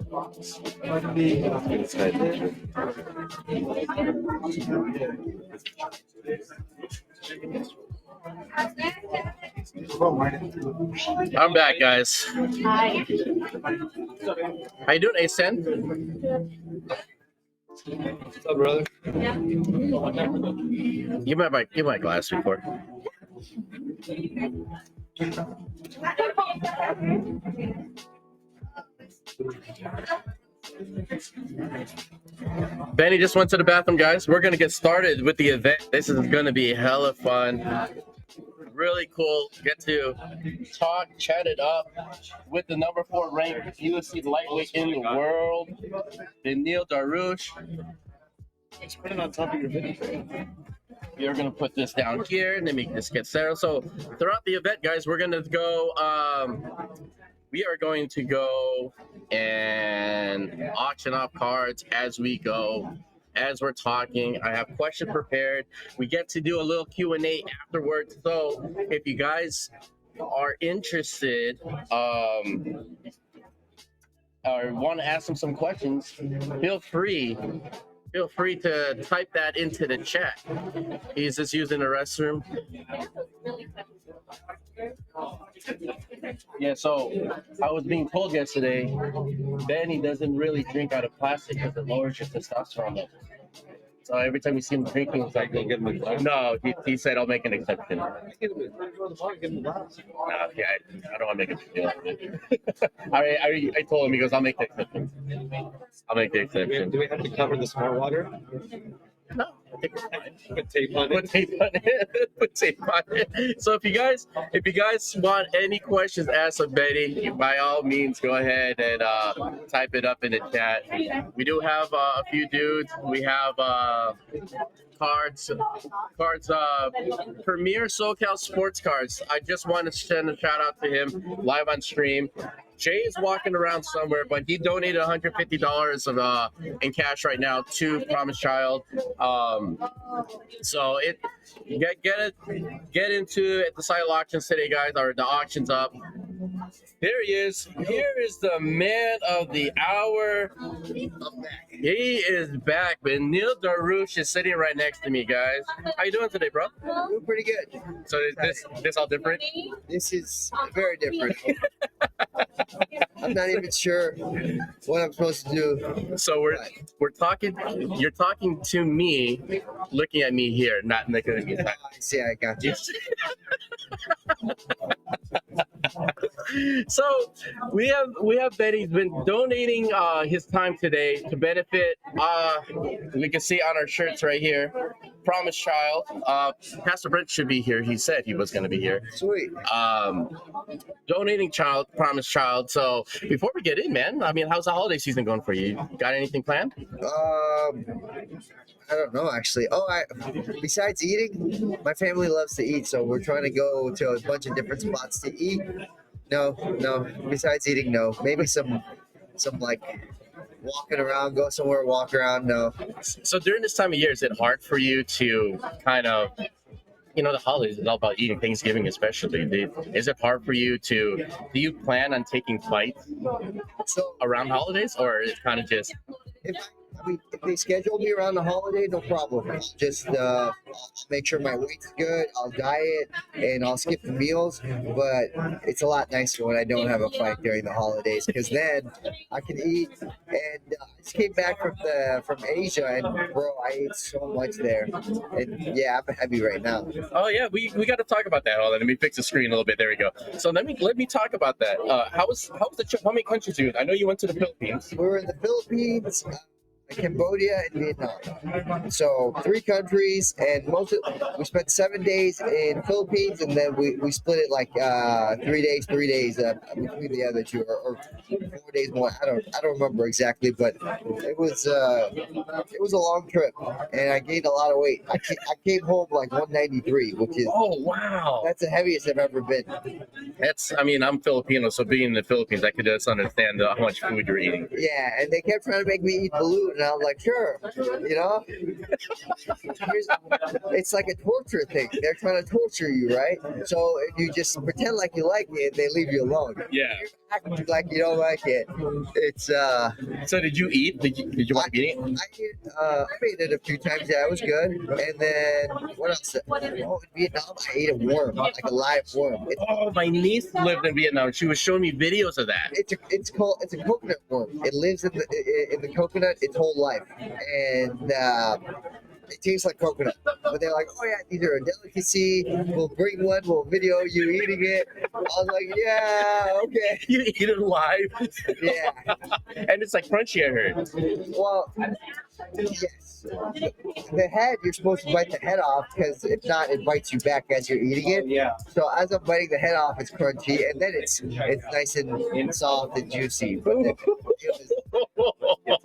I'm back, guys. Hi. How you doing, Asen? What's up, brother? Give my glass before. Benny just went to the bathroom, guys. We're gonna get started with the event. This is gonna be hella fun. Really cool. Get to talk, chat it up with the number 4 ranked UFC lightweight in the world, Beneil Dariush. Just put it on top of your video. You're gonna put this down here and then make this get settled. So throughout the event, guys, we're gonna go. We are going to go and auction off cards as we go, as we're talking. I have questions prepared. We get to do a little Q&A afterwards. So if you guys are interested or want to ask them some questions, feel free to type that into the chat. He's just using the restroom. Yeah, so I was being told yesterday, Benny doesn't really drink out of plastic because it lowers your testosterone levels. So every time you see him drinking, it's like, no, he said, I'll make an exception. No, yeah, I don't want to make a big deal of it. I told him, he goes, I'll make the exception. I'll make the exception. Do we have to cover the smart water? No, I think we're fine. Put tape on it. Put tape on it. Put tape on it. So if you guys want any questions asked of Betty, by all means go ahead and type it up in the chat. We do have a few dudes. We have cards. Premier Socal Sportscards. I just want to send a shout out to him live on stream. Jay is walking around somewhere, but he donated $150 of in cash right now to Promise Child. So get into it at the silent auctions today, guys. Or the auction's up. There he is. Here is the man of the hour. He is back. Beneil Dariush is sitting right next to me, guys. How you doing today, bro? Doing pretty good. So is this all different? This is very different. I'm not even sure what I'm supposed to do. So we're talking. You're talking to me, looking at me here, not looking at me. I see. I got you. So we have Benny's been donating his time today to benefit. We can see on our shirts right here, Promise Child. Pastor Brent should be here. He said he was going to be here. Sweet. Donating Promise Child. So before we get in, man, I mean, how's the holiday season going for you? Got anything planned? I don't know, actually. Besides eating, my family loves to eat, so we're trying to go to a bunch of different spots to eat. No. Besides eating, no. Maybe some like walking around, go somewhere, walk around. No. So during this time of year, is it hard for you to kind of, the holidays is all about eating, Thanksgiving especially. Is it hard for you do you plan on taking flights around holidays, or is it kind of just? If they schedule me around the holiday, no problem. Just I'll make sure my weight's good. I'll diet and I'll skip the meals. But it's a lot nicer when I don't have a fight during the holidays, because then I can eat. And I just came back from Asia, and bro, I ate so much there. And yeah, I'm heavy right now. Oh yeah, we got to talk about that. Hold on, let me fix the screen a little bit. There we go. So let me talk about that. How was the trip? How many countries you? I know you went to the Philippines. We were in the Philippines, Cambodia, and Vietnam. So 3 countries, and we spent 7 days in Philippines, and then we split it like 3 days between the other 2, or 4 days more. I don't remember exactly, but it was a long trip, and I gained a lot of weight. I came home like 193, which is that's the heaviest I've ever been. I'm Filipino, so being in the Philippines, I could just understand how much food you're eating. Yeah, and they kept trying to make me eat balloon. And I was like, sure, you know. It's like a torture thing. They're trying to torture you, right? So if you just pretend like you like it, they leave you alone. Yeah. If you act like you don't like it, it's So did you eat? Did you want to be eating? I made it a few times. Yeah, it was good. And then what else? Oh, in Vietnam, I ate a worm, like a live worm. Oh, my niece lived in Vietnam. She was showing me videos of that. It's a coconut worm. It lives in the coconut its whole life, and it tastes like coconut. But they're like, oh yeah, these are a delicacy. We'll bring one. We'll video you eating it. I was like, yeah, okay, You eat it live, yeah. and it's like crunchy. I heard. Well, yes. The head, you're supposed to bite the head off because if not, it bites you back as you're eating it. Yeah. So as I'm biting the head off, it's crunchy, and then it's nice and soft and juicy. But then it was, yeah.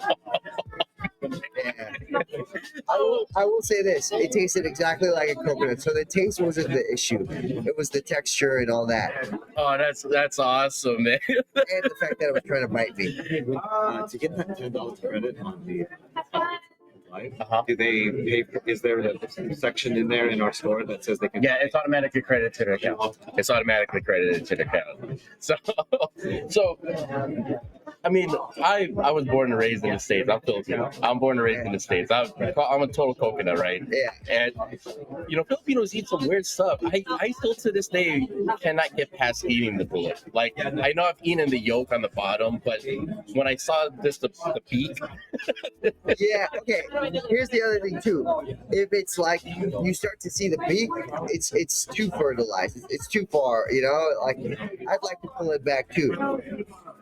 I will say this: it tasted exactly like a coconut. So the taste wasn't the issue; it was the texture and all that, Oh, that's awesome, man. and the fact that it was trying to bite me. To get that $10 credit on the live, Uh-huh. do they pay? Is there a section in there in our store that says they can? Yeah, it's automatically credited to their account. It's automatically credited to their account. So, I mean, I was born and raised in the States. I'm Filipino. I'm born and raised in the States. I'm a total coconut, right? Yeah. And Filipinos eat some weird stuff. I still to this day cannot get past eating the bullet. Like I know I've eaten the yolk on the bottom, but when I saw this the beak, Yeah, okay. Here's the other thing too. If it's like you start to see the beak, it's too fertilized. It's too far, you know? Like I'd like to pull it back too.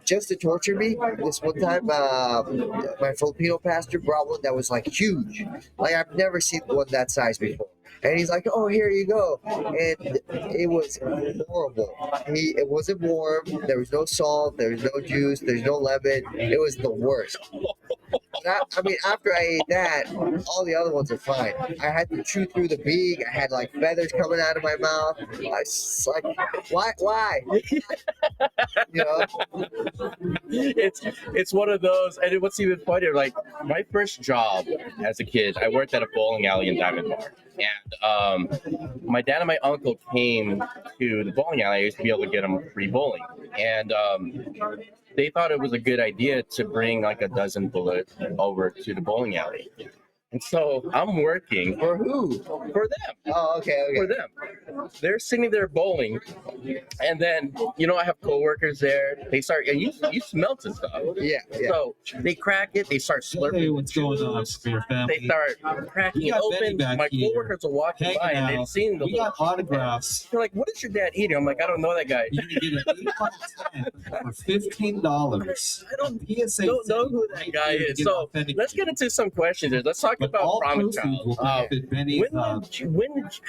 Just to torture me, this one time, my Filipino pastor brought one that was like huge. Like I've never seen one that size before. And he's like, "Oh, here you go," and it was horrible. It wasn't warm. There was no salt. There was no juice. There's no lemon. It was the worst. I mean, after I ate that, all the other ones are fine. I had to chew through the beak. I had like feathers coming out of my mouth. I was like, why? You know? it's one of those. And what's even funnier, like my first job as a kid, I worked at a bowling alley in Diamond Bar. And my dad and my uncle came to the bowling alley. I used to be able to get them free bowling. And they thought it was a good idea to bring like a dozen bullets over to the bowling alley. And so I'm working For who? for them. Oh, okay. For them. They're sitting there bowling, and then I have coworkers there. They start, and you smell the stuff. Yeah. So they crack it. They start Hey, slurping. what's going on for your family? They start cracking We it got open. Benny back My here, coworkers are walking hanging by, and they've out. seen the We got autographs. They're like, "What is your dad eating?" I'm like, "I don't know that guy. You can get an 8x10 for $15. I don't PSA know who that right guy here to is." get So authentic let's get into some questions here. Let's talk But about all Promise proceeds will Child. benefit Benny's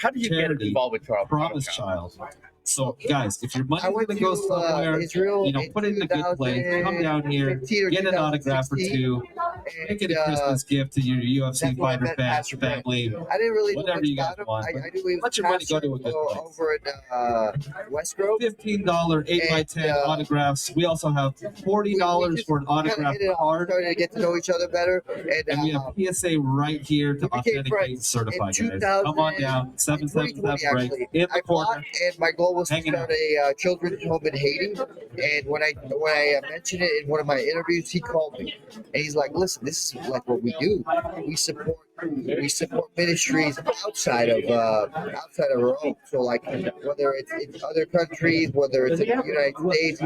How did you get charity, involved with Promise Child. So, guys, if your I money's went going to go to somewhere, Israel. put it in a good place. Come down here, 2015 or get an autograph or 2016, two, make it a and, Christmas gift to your UFC that's when I fighter met fans, Pastor Ben. family. I didn't really know Whatever much you guys about him. want, I but knew he was let your money go to a good place. over in West Grove. $15 8x10 And, autographs. We also have $40 for an autograph card. Started to get to know each other better, And we have PSA right here to we became authenticate and friends certify, in guys. Come on down, 777 break in the I bought, corner. and my goal was to Hanging start a children's home in Haiti. And when I mentioned it in one of my interviews, he called me and he's like, "Listen, this is like what we do. We support ministries outside of our own. So like whether it's in other countries, whether it's in the United States,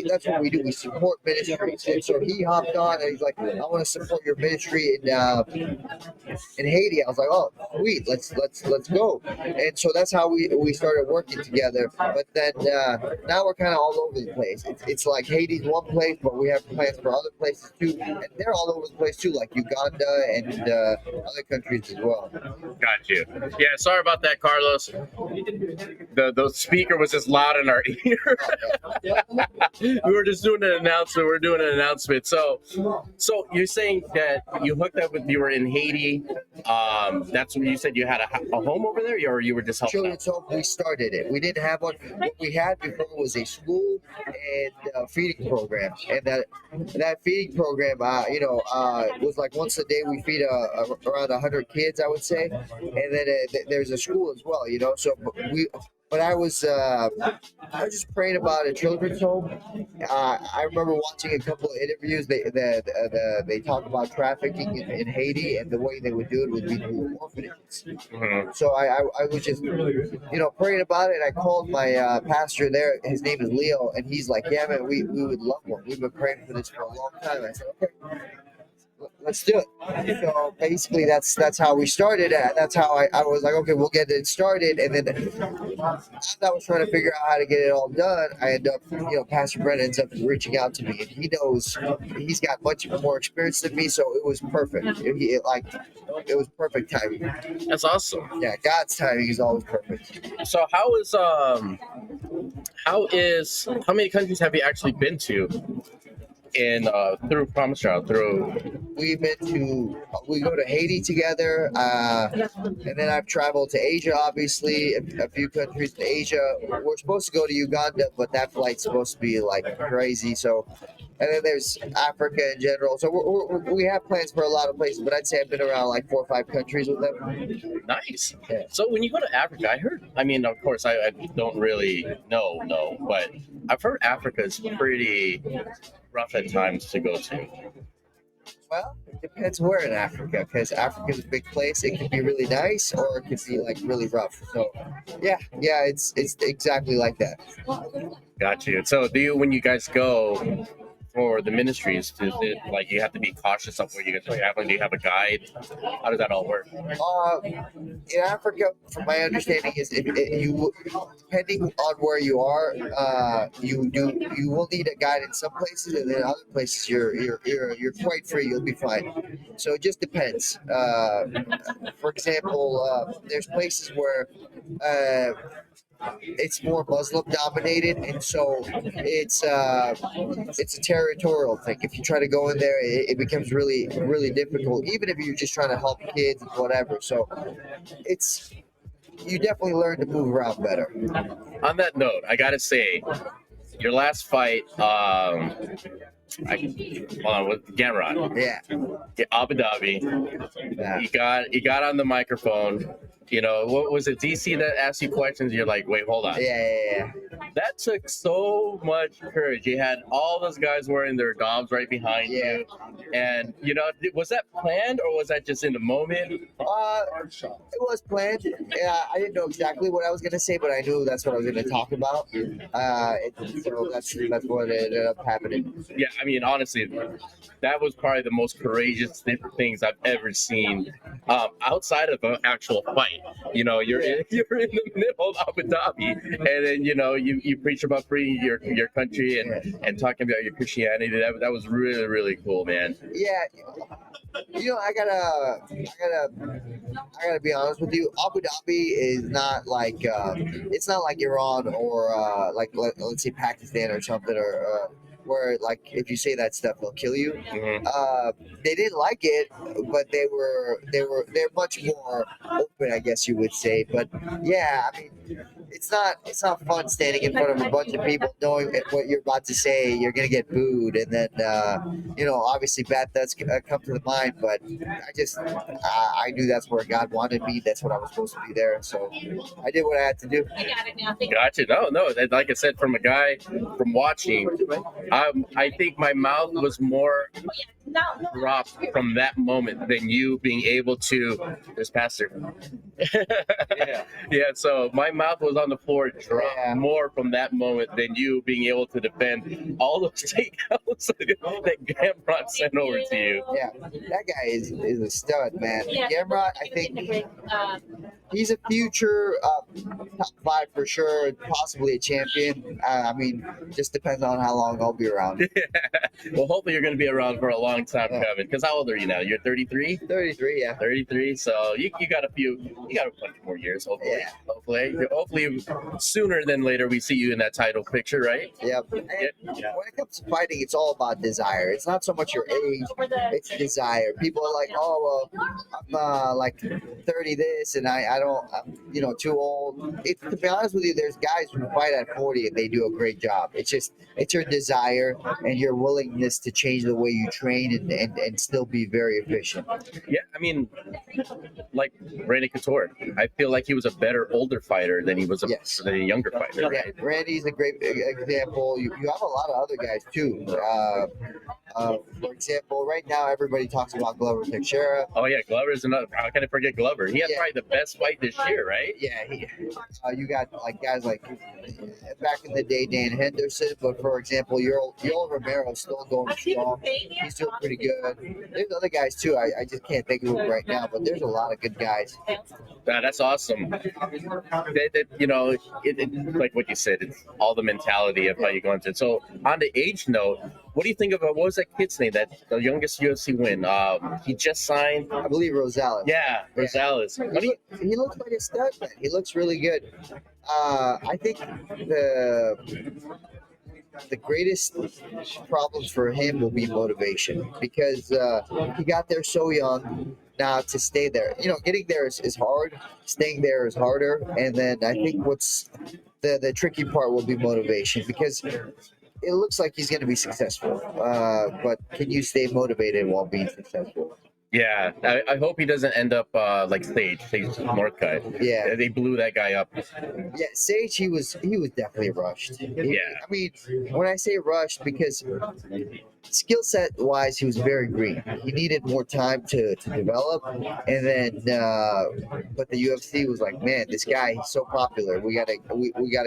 that's what we do. We support ministries." And so he hopped on and he's like, "I want to support your ministry in Haiti." I was like, "Oh, sweet, let's go." And so that's how we started working together. But then now we're kind of all over the place. It's like Haiti's one place, but we have plans for other places too, and they're all over the place too, like Uganda and other countries as well. Got you. Yeah, sorry about that, Carlos. The speaker was just loud in our ear. We were just doing an announcement. We're doing an announcement. So you're saying that you hooked up with, you were in Haiti. That's when you said you had a home over there, or you were just helping out? Children's Home, we started it. We didn't have one. What we had before was a school and feeding program, and that feeding program, was like once a day we feed around 100 kids, I would say, and then there's a school as well, So but I was just praying about a children's home. I remember watching a couple of interviews. They talk about trafficking in Haiti, and the way they would do it would be through orphanages. Mhm. So I was just praying about it. I called my pastor there. His name is Leo, and he's like, "Yeah, man, we would love one. We've been praying for this for a long time." I said, "Okay, let's do it." So basically, that's how we started. That's how I was like, "Okay, we'll get it started." And then as I was trying to figure out how to get it all done, I end up, Pastor Brent ends up reaching out to me, and he's got much more experience than me, so it was perfect. It was perfect timing. That's awesome. Yeah, God's timing is always perfect. So how many countries have you actually been to in through Promise Child? We go to Haiti together, and then I've traveled to Asia, obviously, a few countries in Asia. We're supposed to go to Uganda, but that flight's supposed to be like crazy. So, and then there's Africa in general. So we have plans for a lot of places, but I'd say I've been around like 4 or 5 countries with them. Nice. Yeah. So when you go to Africa, I mean, of course, I don't really know, but I've heard Africa is pretty rough at times to go to. Well, it depends where in Africa, because Africa is a big place. It can be really nice, or it can be like really rough. So, yeah, it's exactly like that. Got you. So when you guys go for the ministries, is it like you have to be cautious of where you guys are traveling? Do you have a guide? How does that all work? In Africa, from my understanding, is you depending on where you are, you will need a guide in some places, and then other places you're quite free. You'll be fine. So it just depends. For example, there's places where it's more Muslim dominated, and so it's a territorial thing. If you try to go in there, it becomes really really difficult, even if you're just trying to help kids and whatever. So you definitely learn to move around better. On that note, I gotta say, your last fight, with Gamrot, Abu Dhabi, Yeah. you got on the microphone. What was it, DC, that asked you questions? You're like, wait, hold on. Yeah. That took so much courage. You had all those guys wearing their dobs right behind you. And, was that planned, or was that just in the moment? It was planned. Yeah, I didn't know exactly what I was going to say, but I knew that's what I was going to talk about. So that's what ended up happening. Yeah, I mean, honestly, that was probably the most courageous things I've ever seen outside of an actual fight. You're in the middle of Abu Dhabi, and then you preach about freeing your country and talking about your Christianity. That was really really cool, man. Yeah, I gotta be honest with you. Abu Dhabi is not like it's not like Iran or like let's say Pakistan or something, or where like if you say that stuff they'll kill you. Mm-hmm. They didn't like it, but they're much more open, I guess you would say. But yeah, I mean, it's not fun standing in front of a bunch of people knowing that what you're about to say you're gonna get booed, and then obviously bad thoughts come to the mind. But I knew that's where God wanted me. That's what I was supposed to be there. So I did what I had to do. Gotcha. No. Like I said, from a guy from watching, I think my mouth was more dropped from that moment than you being able to. This pastor. Yeah, so my mouth was on the floor, dropped Yeah. more from that moment than you being able to defend all those takeouts that Gamrot sent over to you. Yeah, that guy is a stud, man. Gamrot, I think he's a future top 5 for sure, possibly a champion. I mean, just depends on how long I'll be around. Well, hopefully you're going to be around for a long time, Yeah. Kevin. Because how old are you now? You're 33? 33, yeah. 33. So you got a bunch more years, hopefully. Yeah. Hopefully sooner than later we see you in that title picture, right? Yep. And when it comes to fighting, it's all about desire. It's not so much your age, it's desire. People are like, oh, well, I'm like 30 this, and I'm too old. To be honest with you, there's guys who fight at 40 and they do a great job. It's your desire and your willingness to change the way you train and still be very efficient. Yeah, I mean, like Randy Couture, I feel like he was a better older fighter than he was Yes. than a younger fighter. Yeah, Right? Randy's a great example. You have a lot of other guys too. For example, right now everybody talks about Glover Teixeira. Oh yeah, Glover's another. How can I forget Glover? He had Yeah. probably the best fight this year, right? Yeah, you got like guys like back in the day Dan Henderson, but for example, Yoel Romero's still going strong. He's doing pretty good. There's other guys too. I just can't think of them right now, but there's a lot of good guys. That's awesome. Like what you said, it's all the mentality of how you go into it. So on the age note, what do you think about what was that kid's name? That the youngest UFC win. He just signed. I believe Rosales. Yeah, Rosales. He looks like a stud, man. He looks really good. I think the greatest problems for him will be motivation because he got there so young. Now to stay there, getting there is hard. Staying there is harder. And then I think what's the tricky part will be motivation because it looks like he's going to be successful. But can you stay motivated while being successful? Yeah, I hope he doesn't end up like Sage Northcutt. Yeah. They blew that guy up. Yeah, Sage, he was definitely rushed. I mean, when I say rushed, because skill set wise, he was very green. He needed more time to develop, and then but the UFC was like, man, this guy he's so popular. We gotta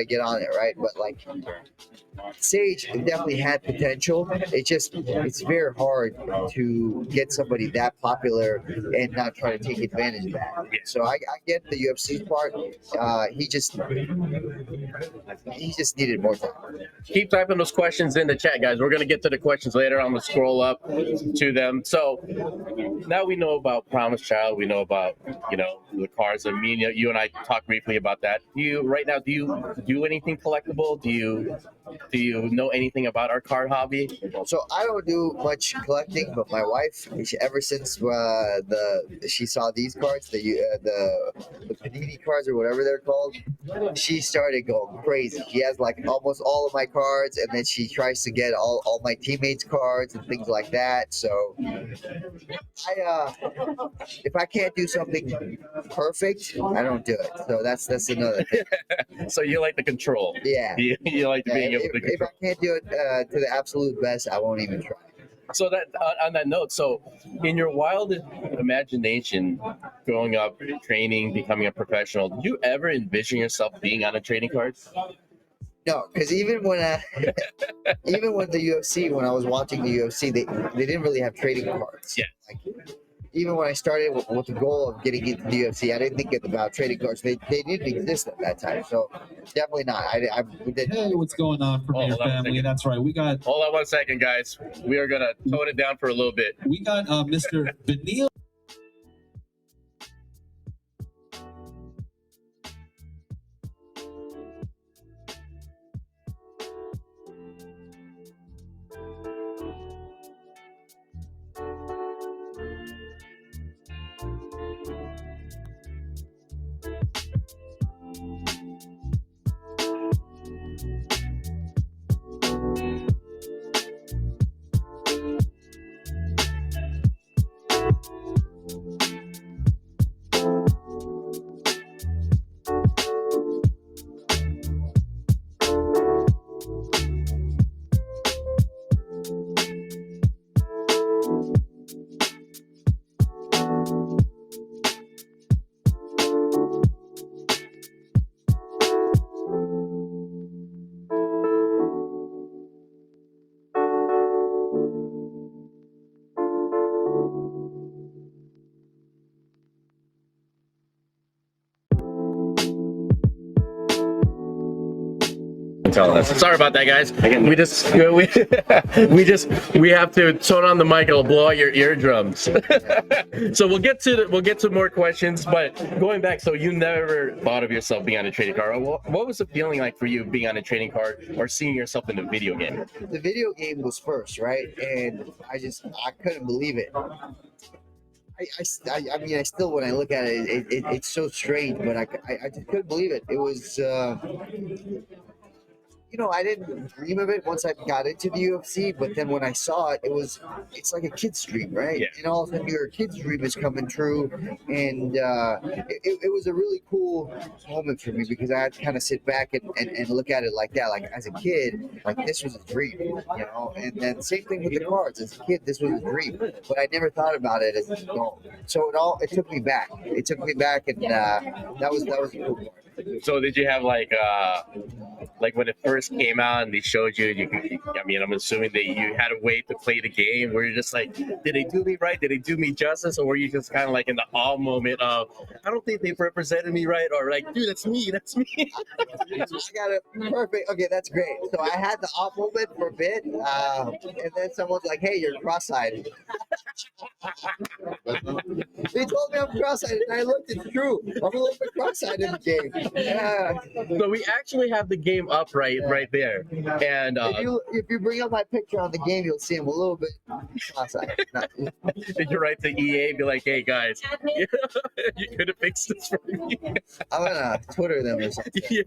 get on it, right? But like Sage definitely had potential. It's very hard to get somebody that popular and not try to take advantage of that. So I get the UFC part. He just needed more time. Keep typing those questions in the chat, guys. We're gonna get to the questions later. I'm gonna scroll up to them. So now we know about Promise Child. We know about the cars. I mean, you and I talked briefly about that. Do you do anything collectible? Do you know anything about our car hobby? So I don't do much collecting, but my wife, ever since she saw these cards, the Panini cards or whatever they're called, she started going crazy. She has like almost all of my cards, and then she tries to get all my teammates' cards and things like that. So if I can't do something perfect, I don't do it. So that's another thing. So you like the control. Yeah. You like being able to control. If I can't do it to the absolute best, I won't even try. So that on that note, so in your wildest imagination, growing up, training, becoming a professional, did you ever envision yourself being on a trading card? No, because even when the UFC, when I was watching the UFC, they didn't really have trading cards. Yeah. Even when I started with the goal of getting into the UFC, I didn't think about trading cards. They didn't exist at that time, so definitely not. We didn't. Hey, what's going on, Premier hold on a family? second. That's right. We got Hold on 1 second, guys. We are gonna tone it down for a little bit. Mr. Beneil. telling us. Sorry about that, guys. We have to turn on the mic. It'll blow out your eardrums. So we'll get to more questions. But going back, so you never thought of yourself being on a trading card. What was the feeling like for you being on a trading card or seeing yourself in a video game? The video game was first, right? And I couldn't believe it. I mean, I still, when I look at it, it's so strange, but I just couldn't believe it. It was, I didn't dream of it once I got into the UFC, but then when I saw it, it's like a kid's dream, right? Yeah. And all of a sudden your kid's dream is coming true. And it was a really cool moment for me because I had to kind of sit back and look at it like that. Like as a kid, like this was a dream, and then same thing with the cards. As a kid, this was a dream, but I never thought about it as an adult. So it took me back. It took me back, and that was a cool part. So did you have like when it first came out and they showed you, I mean, I'm assuming that you had a way to play the game where you're just like, did they do me right? Did they do me justice? Or were you just kind of like in the awe moment of, I don't think they've represented me right? Or like, dude, that's me. I got it perfect. Okay, that's great. So I had the off moment for a bit, and then someone's like, "Hey, you're cross-eyed." They told me I'm cross-eyed, and I looked. It's true. I'm a little bit cross-eyed in the game. Yeah. So we actually have the game up right there. And if you bring up my picture on the game, you'll see I'm a little bit cross-eyed. did you write to EA, be like, hey guys, you could have fixed this for me? I'm gonna Twitter them or something. Yeah.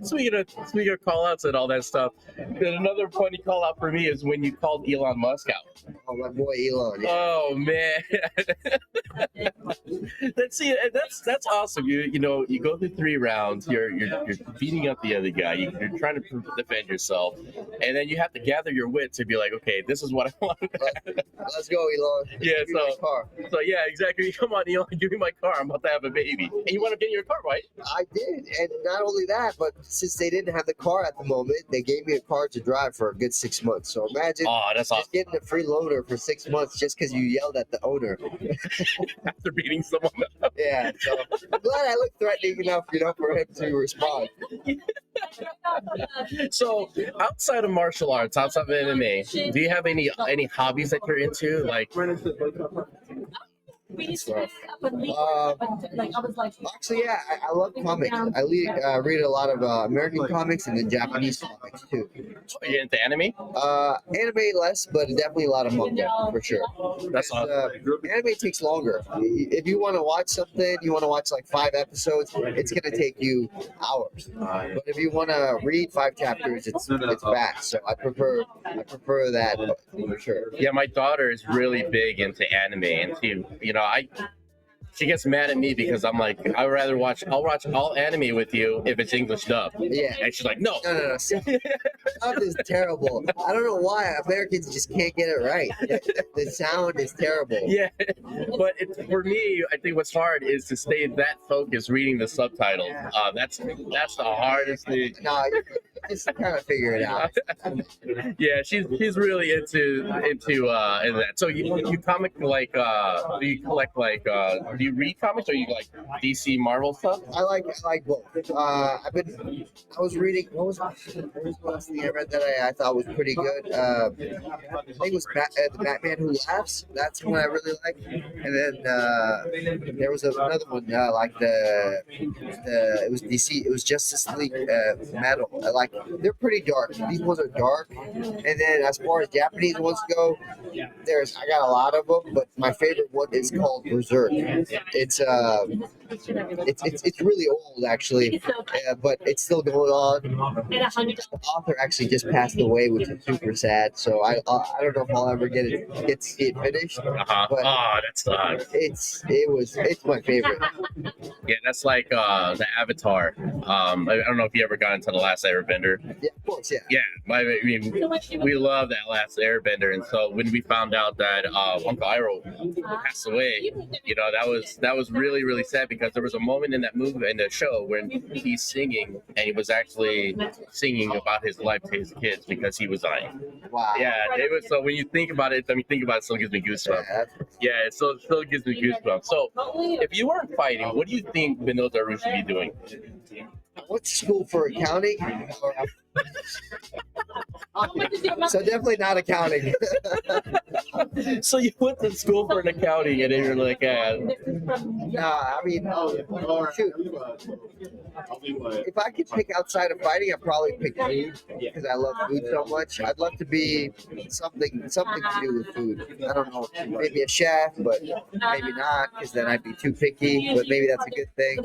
Speaking of call outs and all that stuff, then another funny call out for me is when you called Elon Musk out. Oh, my boy Elon. Yeah. Oh man. That's awesome. You go through 3 rounds, you're beating up the other guy, you're trying to defend yourself, and then you have to gather your wits to be like, okay, this is what I want. Let's go, Elon. Yeah, Give me my car. so yeah, exactly. Come on, Elon, give me my car. I'm about to have a baby. And you want to get your car, right? I did, and not only that, but since they didn't have the car at the moment, they gave me a car to drive for a good 6 months. So imagine That's awesome. just getting a free loaner for 6 months just because you yelled at the owner. After beating someone up. Yeah, so I'm glad I looked threatening enough, for him to respond. So outside of martial arts, outside of MMA, do you have any hobbies that you're into? Like, Actually, yeah, I love comics. I read a lot of American comics and then Japanese comics too. are you into anime? Anime less, but definitely a lot of manga for sure. That's awesome. Anime takes longer. If you want to watch something, you want to watch like 5 episodes, it's gonna take you hours. But if you want to read 5 chapters, it's fast. So I prefer that for sure. Yeah, my daughter is really big into anime, and she gets mad at me because I'm like, I'll watch all anime with you if it's English dub. Yeah. And she's like, no. No. Sound is terrible. I don't know why Americans just can't get it right. The sound is terrible. Yeah, but for me, I think what's hard is to stay that focused reading the subtitles. That's the hardest thing. No, just kind of figure it out. Yeah, she's really into that. So you comic like do you collect like do you read comics or you like DC Marvel stuff? I like both. I was reading. What was the last thing I read that I thought was pretty good? I think it was the Batman Who Laughs. That's one I really liked. And then there was another one like it was DC. It was Justice League Metal. They're pretty dark. These ones are dark. And then as far as Japanese ones go, I got a lot of them, but my favorite one is called Berserk. It's really old actually, but it's still going on. The author actually just passed away, which is super sad. So I don't know if I'll ever get to see it finished. But that sucks. It's my favorite. Yeah, that's like the Avatar. I don't know if you ever got into the Last Airbender. Yeah, of course, yeah. Yeah, I mean, we love that Last Airbender, and so when we found out that Uncle Iroh passed away, that was really, really sad because there was a moment in that movie, in the show, when he's singing and he was actually singing about his life to his kids because he was dying. Wow. Yeah, it was. So when you think about it, it still gives me goosebumps. Yeah, it still gives me goosebumps. So if you weren't fighting, what do you think Beneil Dariush should be doing? I went to school for accounting. So definitely not accounting. So you went to school for an accounting, and then you're like, Nah, I mean, shoot. If I could pick outside of fighting, I'd probably pick food because I love food so much. I'd love to be something to do with food. I don't know, maybe a chef, but maybe not because then I'd be too picky. But maybe that's a good thing,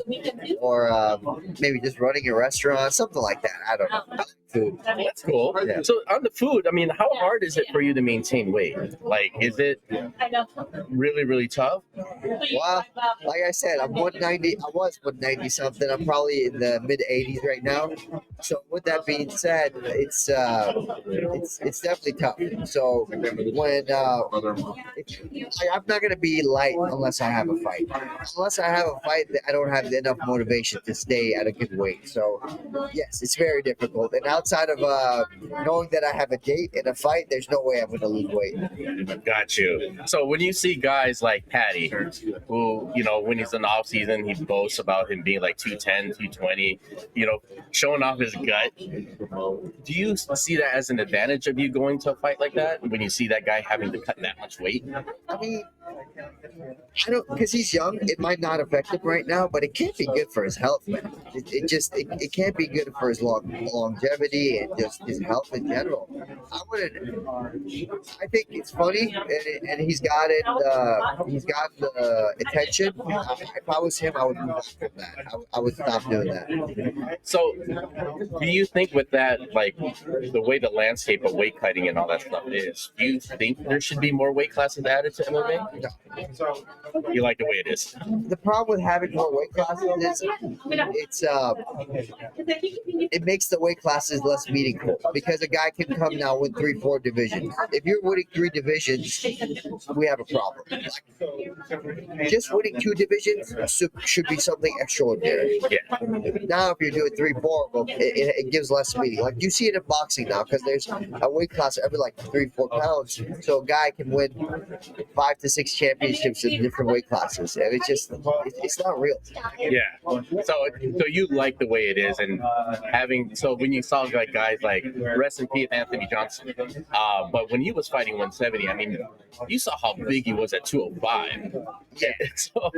or maybe just running a restaurant, something like that. I don't know. I like food. that's cool. Yeah. So on the food, I mean, how hard is it for you to maintain weight? Like, is it really, really tough? Well, like I said, I'm 190. I was 190 something. I'm probably in the mid 80s right now. So with that being said, it's definitely tough. So when I'm not gonna be light unless I have a fight. Unless I have a fight, I don't have enough motivation to stay at a good weight. So yes, it's very difficult. And outside of knowing that I have a date and a fight, there's no way I'm gonna lose weight. Got you. So when you see guys like Patty, who, you know, when he's in the off season, he boasts about him being like 210, 220, you know, showing off his gut. Do you see that as an advantage of you going to a fight like that when you see that guy having to cut that much weight? I mean, I don't, because he's young. It might not affect him right now, but it can't be good for his health, man. It can't be good for his longevity and just his health in general. I think it's funny, and he's got it. He's got the attention. If I was him, I would move on from that. I would stop doing that. So, do you think with that, like the way the landscape of weight cutting and all that stuff is, do you think there should be more weight classes added to MMA? No. You like the way it is? The problem with having more weight classes is it makes the weight classes less meaningful because a guy can come now win 3-4 divisions. If you're winning 3 divisions, we have a problem. Just winning 2 divisions should be something extraordinary. Yeah. Now, if you're doing 3-4 of them, it gives less meaning. Like you see it in boxing now because there's a weight class every like 3-4 pounds, so a guy can win 5 to 6 championships in different weight classes, and it's not real. Yeah. So you like the way it is, and when you saw like guys like rest in peace Anthony Johnson, but when he was fighting 170, I mean, you saw how big he was at 205. Yeah. So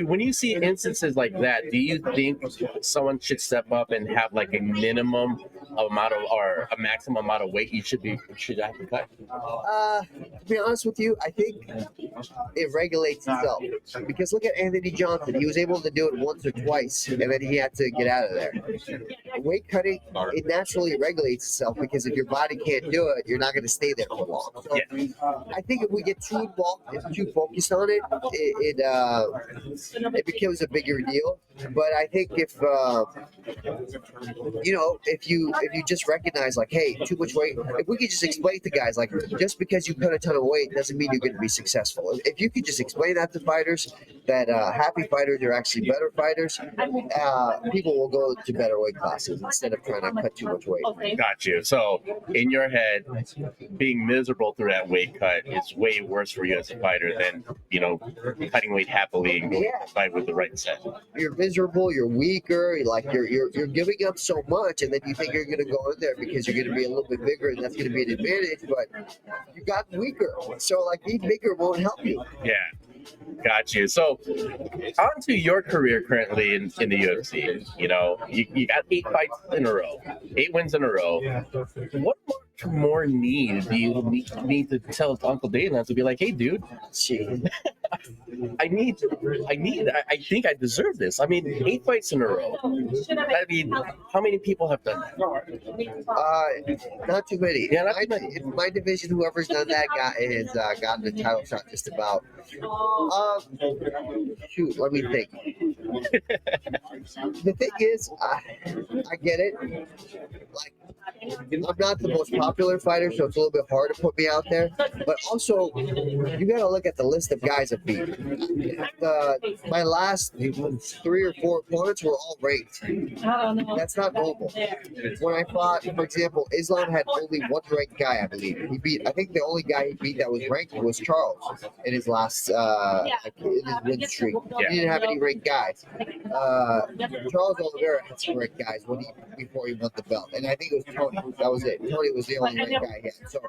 when you see instances like that, do you think someone should step up and have like a minimum amount of or a maximum amount of weight you should have to cut? To be honest with you, I think it regulates itself. Because look at Anthony Johnson. He was able to do it once or twice, and then he had to get out of there. Weight cutting, it naturally regulates itself because if your body can't do it, you're not going to stay there for long. So I think if we get too involved and too focused on it, it becomes a bigger deal. But I think if you just recognize like, hey, too much weight. If we could just explain to guys like, just because you cut a ton of weight doesn't mean you're going to be successful. If you could just explain that to fighters, that happy fighters are actually better fighters, people will go to better weight classes instead of trying to cut too much weight. Got you. So in your head, being miserable through that weight cut is way worse for you as a fighter than, you know, cutting weight happily and going to fight with the right set. You're miserable. You're weaker. You're giving up so much, and then you think you're going to go in there because you're going to be a little bit bigger, and that's going to be an advantage. But you got weaker, so like being bigger won't help you. Yeah. Got you. So, on to your career currently in the UFC. You know, you got 8 fights in a row, 8 wins in a row. What more need do you need to tell Uncle Dana to be like, hey, dude, I think I deserve this. I mean, 8 fights in a row. I mean, how many people have done that? Not too many. Yeah, not too many. In my division, whoever's done that has gotten a title shot just about. Shoot, let me think. The thing is, I get it. Like, I'm not the most popular fighter, so it's a little bit hard to put me out there. But also, you got to look at the list of guys I've beat. My last 3 or 4 opponents were all ranked. That's not normal. When I fought, for example, Islam had only one ranked guy, I believe. I think the only guy he beat that was ranked was Charles in his last, in his win streak. He didn't have any ranked guys. Charles Oliveira had some ranked guys before he won the belt, and I think it was Tony. That was it. Tony was the only ranked guy he had. So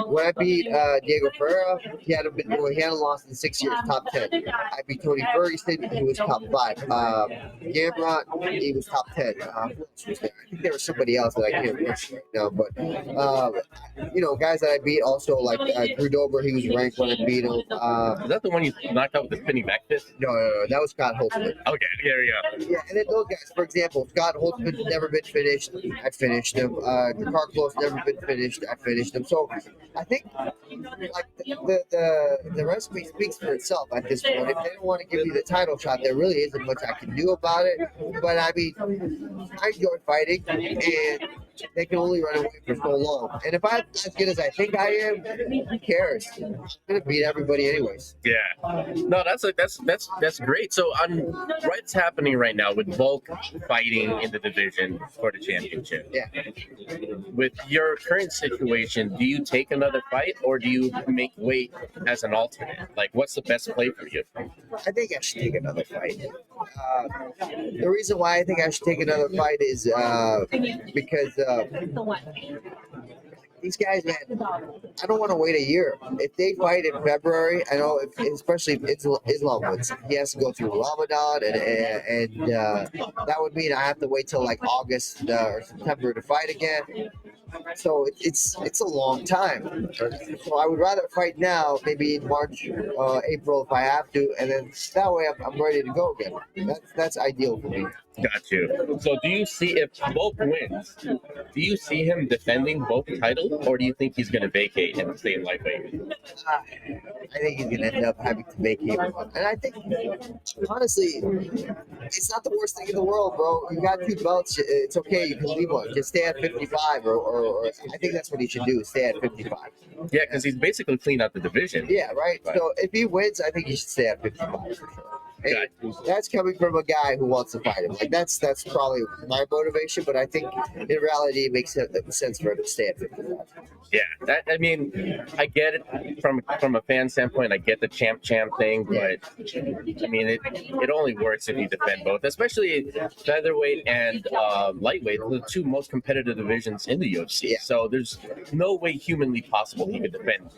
when I beat Diego Ferreira, he hadn't lost in 6 years, top 10. I beat Tony Ferguson, he was top 5. Gamrot, he was top 10. Who else was there? I think there was somebody else that I can't remember right now, but guys that I beat also, like Drew Dober, he was ranked when I beat him. Is that the one you knocked out with the spinning back fist? No, that was Scott Holtzman. Okay, there we go. Yeah, and then those guys, for example, Scott Holtzman's never been finished. I finished him. Carclow's never been finished. I finished him. So I think like the recipe speaks for itself at this point. If they don't want to give me the title shot, there really isn't much I can do about it. But I mean, I enjoy fighting, and they can only run away for so long. And if I'm as good as I think I am, who cares? I'm gonna beat everybody anyways. Yeah. No, that's great. So on what's happening right now with Volk fighting in the division for the championship. Yeah. With your current situation, do you take another fight or do you make weight as an alternate? Like, what's the best play for you? I think I should take another fight. The reason why I think I should take another fight is because these guys, man, I don't want to wait a year. If they fight in February, I know, especially if Islam wins, he has to go through Ramadan, and that would mean I have to wait till like August or September to fight again. So it's a long time. So I would rather fight now, maybe in March, April if I have to, and then that way I'm ready to go again. That's ideal for me. Got you. So do you see, if Volk wins, do you see him defending both titles, or do you think he's going to vacate and stay in lightweight? I think he's going to end up having to vacate. And I think, honestly, it's not the worst thing in the world, bro. You got 2 belts. It's okay. You can leave one. Just stay at 55, or I think that's what he should do, stay at 55. Yeah, because he's basically cleaned out the division. Yeah, right. So if he wins, I think he should stay at 55 for sure. And that's coming from a guy who wants to fight him. Like that's probably my motivation, but I think in reality it makes sense for him to stay at 55. Yeah, I mean, I get it from a fan standpoint. I get the champ thing, but I mean, it only works if you defend both, especially featherweight and lightweight, the 2 most competitive divisions in the UFC. Yeah. So there's no way humanly possible he could defend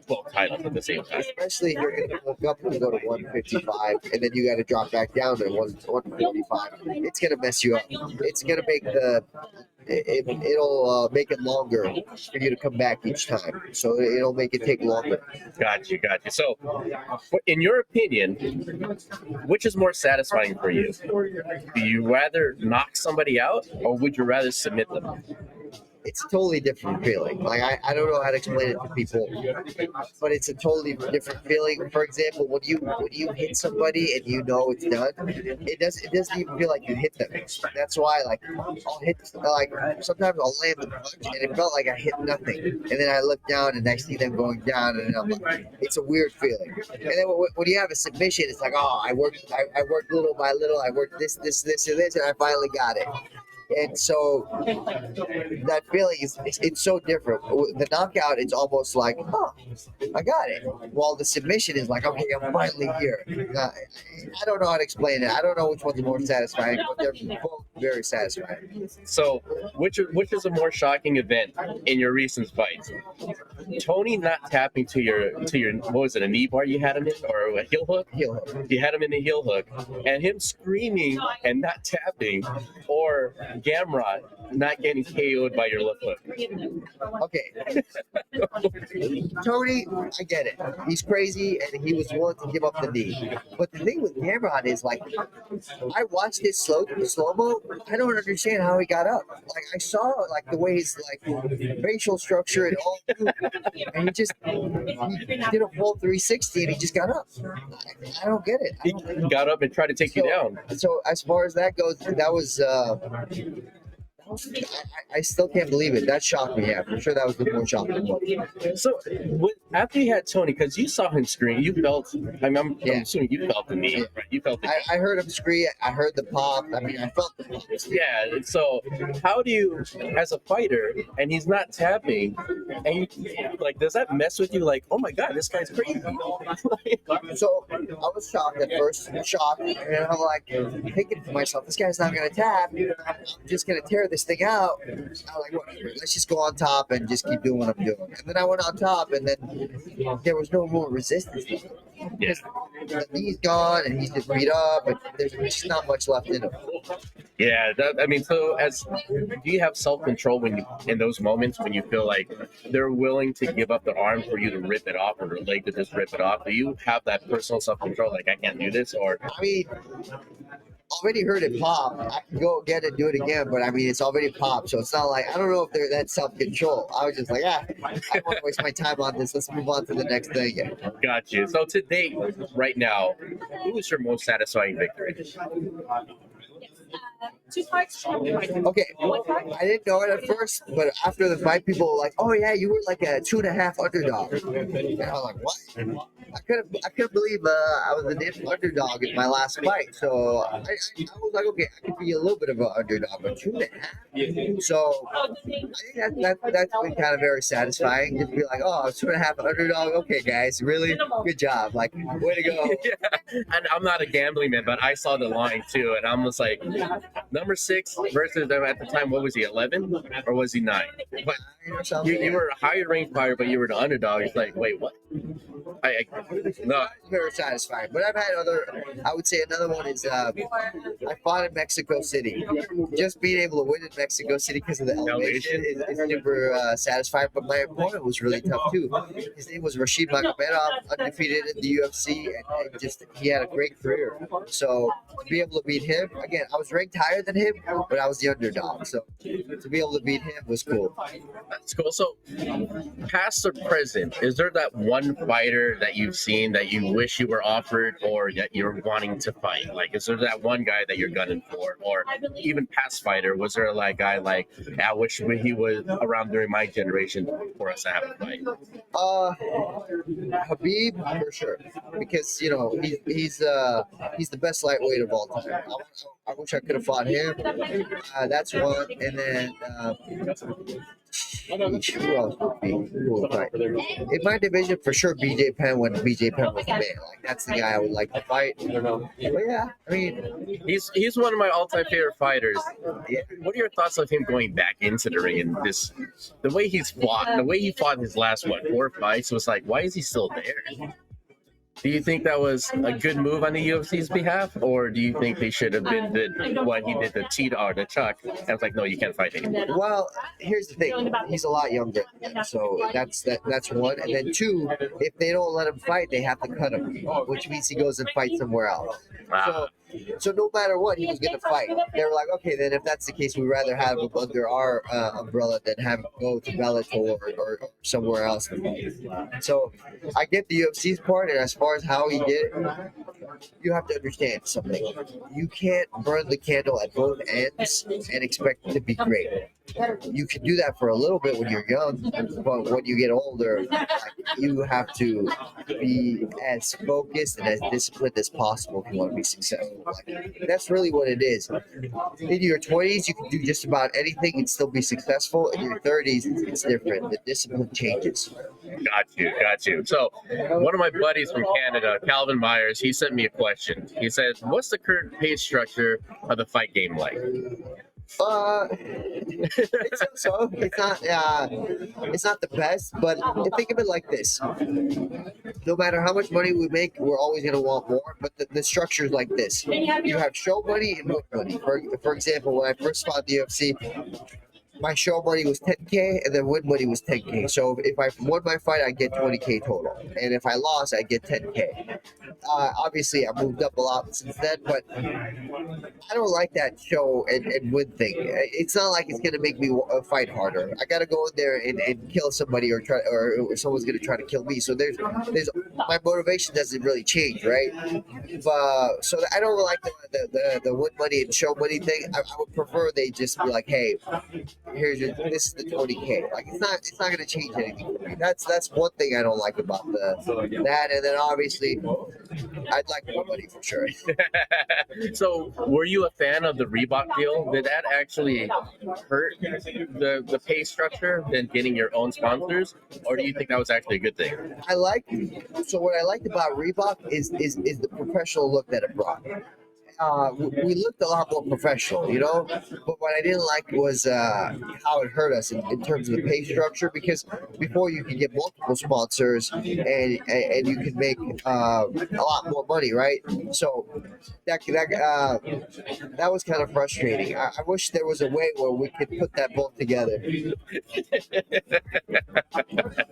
both titles at the same time. Especially if you're going to look up and go to 155, and then you got to drop back down to 145. It's going to mess you up. It's going to make it'll make it longer for you to come back each time. So it'll make it take longer. Got you. So, in your opinion, which is more satisfying for you? Do you rather knock somebody out, or would you rather submit them? It's a totally different feeling. Like I don't know how to explain it to people, but it's a totally different feeling. For example, when you hit somebody and you know it's done, it doesn't even feel like you hit them. That's why I'll hit, like sometimes I'll land the punch and it felt like I hit nothing, and then I look down and I see them going down, and I'm like, it's a weird feeling. And then when you have a submission, it's like, oh, I worked little by little, I worked this and this, and I finally got it. And so that feeling it's so different. The knockout, it's almost like, oh, I got it. While the submission is like, okay, I'm finally here. I don't know how to explain it. I don't know which one's more satisfying, but they're both very satisfying. So, which is a more shocking event in your recent fights? Tony not tapping to your what was it, a knee bar you had him in, or a heel hook? Heel hook. You had him in the heel hook, and him screaming and not tapping, or Gamrot not getting KO'd by your left hook. Okay. Tony, I get it. He's crazy and he was willing to give up the knee. But the thing with Gamrot is, like, I watched his slow-mo. I don't understand how he got up. Like, I saw like the way his facial structure and all, and he did a full 360 and he just got up. I don't get it. He got up and tried to take you down. So as far as that goes, that was I still can't believe it. That shocked me. Yeah, for sure, that was the more shocking one. So after you had Tony, because you saw him scream, you felt. I'm Yeah. assuming you felt the knee, Yeah. right? You felt the. I heard him scream. I heard the pop. I mean, I felt the pop. Yeah. So, how do you, as a fighter, and he's not tapping, and like, does that mess with you? Like, oh my god, this guy's crazy. So I was shocked at first, shocked, and I'm like thinking to myself, this guy's not gonna tap. I'm just gonna tear this thing out. I'm like, whatever. Let's just go on top and just keep doing what I'm doing. And then I went on top, and then there was no more resistance. Yeah. The knee's gone, and he's just beat up, and there's just not much left in him. Yeah, I mean, so do you have self control when you in those moments when you feel like they're willing to give up their arm for you to rip it off or their leg to just rip it off? Do you have that personal self control? Like, I can't do this, or I mean, already heard it pop. I can go get it, do it again, but I mean, it's already popped, so it's not like I don't know if they're that self control. I was just like, I don't want to waste my time on this. Let's move on to the next thing. got you. So to date, right now, who is your most satisfying victory? 2 parts. Okay, I didn't know it at first, but after the fight, people were like, "Oh yeah, you were like a 2.5 underdog." And I was like, "What?" I couldn't believe I was an underdog in my last fight. So I was like, "Okay, I could be a little bit of an underdog, but 2.5." So I think that's been kind of very satisfying. Just be like, "Oh, 2.5 underdog. Okay, guys, really good job. Like, way to go." Yeah. And I'm not a gambling man, but I saw the line too, and I'm just like, number 6 versus them at the time. What was he, 11 or was he 9? But you were a higher ranked fighter, but you were the underdog. It's like, wait, what? No. Very satisfying. But I've had I would say another one is I fought in Mexico City. Just being able to win in Mexico City because of the elevation is super satisfying. But my opponent was really tough too. His name was Rashid Magomedov, undefeated in the UFC, and just he had a great career. So to be able to beat him, again, I was ranked higher than him, but I was the underdog. So to be able to beat him was cool. That's cool. So, past or present, is there that one fighter that you've seen that you wish you were offered or that you're wanting to fight? Like, is there that one guy that you're gunning for? Or even past fighter, was there a guy like, I wish he was around during my generation for us to have a fight? Habib for sure, because he's the best lightweight of all time. I wish I could have fought him. That's one, and then who else would be cool to fight? In my division, for sure, BJ Penn when BJ Penn was the man. Like that's the guy I would like to fight. But yeah, I mean, he's one of my all-time favorite fighters. Yeah. What are your thoughts of him going back into the ring and the way he fought his last 4 fights was like, why is he still there? Do you think that was a good move on the UFC's behalf, or do you think they should have been what he did the Chuck? And I was like, no, you can't fight anymore. Well, here's the thing: he's a lot younger, so that's one. And then 2, if they don't let him fight, they have to cut him, which means he goes and fights somewhere else. Wow. So no matter what, he was going to fight. They were like, okay, then if that's the case, we'd rather have him under our umbrella than have him go to Bellator or somewhere else. So I get the UFC's part, and as far as how he did it, you have to understand something. You can't burn the candle at both ends and expect it to be great. You can do that for a little bit when you're young, but when you get older, you have to be as focused and as disciplined as possible if you want to be successful. That's really what it is. In your 20s, you can do just about anything and still be successful. In your 30s, it's different. The discipline changes. Got you. So, one of my buddies from Canada, Calvin Myers, he sent me a question. He said, "What's the current pay structure of the fight game like?" It's not the best, but think of it like this: no matter how much money we make, we're always going to want more. But the structure is like this: you have show money and win money. For example, when I first fought the UFC, my show money was 10K, and then win money was 10K. So if I won my fight, I get 20K total, and if I lost, I get 10K. Obviously, I moved up a lot since then, but I don't like that show and win thing. It's not like it's gonna make me fight harder. I gotta go in there and kill somebody or someone's gonna try to kill me. So there's my motivation doesn't really change, right? But so I don't like the win money and show money thing. I would prefer they just be like, hey, this is the 20K. Like it's not gonna change anything for me. That's one thing I don't like about that. And then obviously I'd like more money for sure. So, were you a fan of the Reebok deal? Did that actually hurt the pay structure than getting your own sponsors, or do you think that was actually a good thing? What I liked about Reebok is the professional look that it brought. We looked a lot more professional, you know. But what I didn't like was how it hurt us in terms of the pay structure. Because before you could get multiple sponsors and you could make a lot more money, right? So that was kind of frustrating. I wish there was a way where we could put that both together.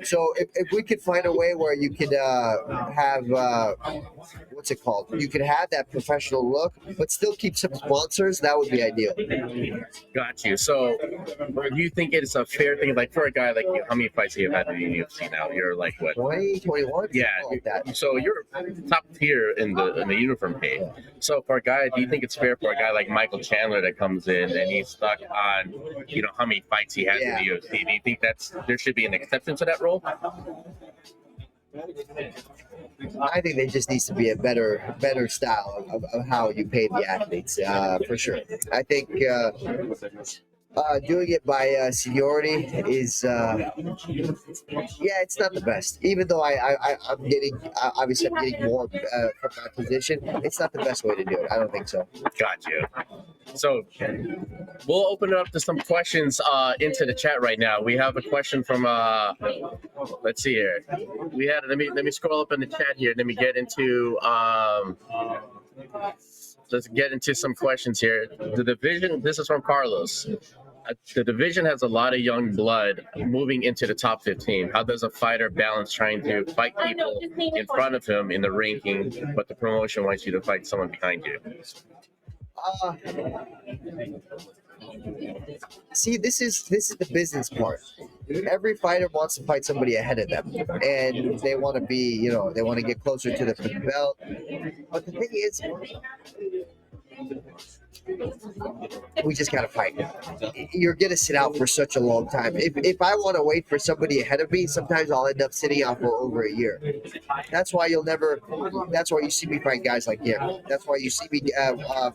So if we could find a way where you could have what's it called? You could have that professional look, but still keep some sponsors. That would be ideal. Got you. So, do you think it's a fair thing? Like for a guy like you, how many fights have you had in the UFC now? You're like what? 20, 21? Yeah, like that. So you're top tier in the uniform pay. So for a guy, do you think it's fair for a guy like Michael Chandler that comes in and he's stuck on, how many fights he has in the UFC? Do you think there should be an exception to that rule? I think there just needs to be a better style of how you pay the athletes, for sure. I think doing it by seniority is, it's not the best. Even though I'm getting, obviously I'm getting more from my position, it's not the best way to do it. I don't think so. Got you. So we'll open it up to some questions into the chat right now. We have a question from let's see here. Let me scroll up in the chat here. Let me get into let's get into some questions here. The division, this is from Carlos. The division has a lot of young blood moving into the top 15. How does a fighter balance trying to fight people in front of him in the ranking, but the promotion wants you to fight someone behind you? See, this is the business part. Every fighter wants to fight somebody ahead of them, and they want to be, they want to get closer to the belt. But the thing is, we just gotta fight. You're gonna sit out for such a long time. If I want to wait for somebody ahead of me, sometimes I'll end up sitting out for over a year. That's why that's why you see me fight guys like him. That's why you see me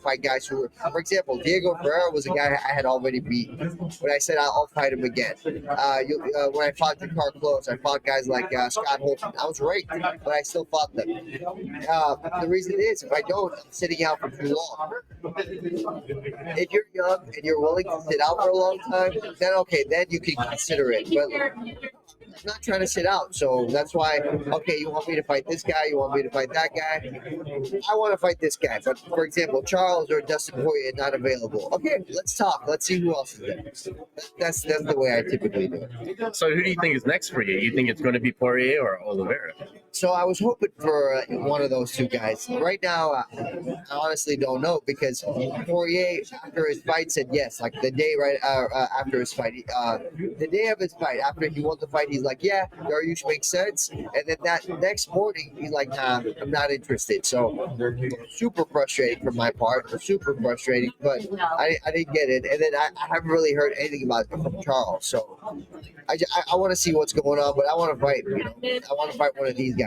fight guys who, for example, Diego Ferreira was a guy I had already beat. When I said I'll fight him again. When I fought Dakar Close, I fought guys like Scott Holton. I was ranked, but I still fought them. The reason is, if I don't, I'm sitting out for too long. If you're young and you're willing to sit out for a long time, then you can consider it. But I'm not trying to sit out, so that's why. Okay, you want me to fight this guy? You want me to fight that guy? I want to fight this guy, but for example, Charles or Dustin Poirier not available. Okay, let's talk. Let's see who else is there. That's the way I typically do it. So who do you think is next for you? You think it's going to be Poirier or Oliveira? So I was hoping for one of those two guys. Right now, I honestly don't know, because Poirier, after his fight, said yes. Like the day after his fight, the day of his fight, after he won the fight, he's like, yeah, Dariush makes sense. And then that next morning, he's like, nah, I'm not interested. So super frustrating from my part. Super frustrating, but I didn't get it. And then I haven't really heard anything about it from Charles. So I want to see what's going on, but I want to fight. I want to fight one of these guys.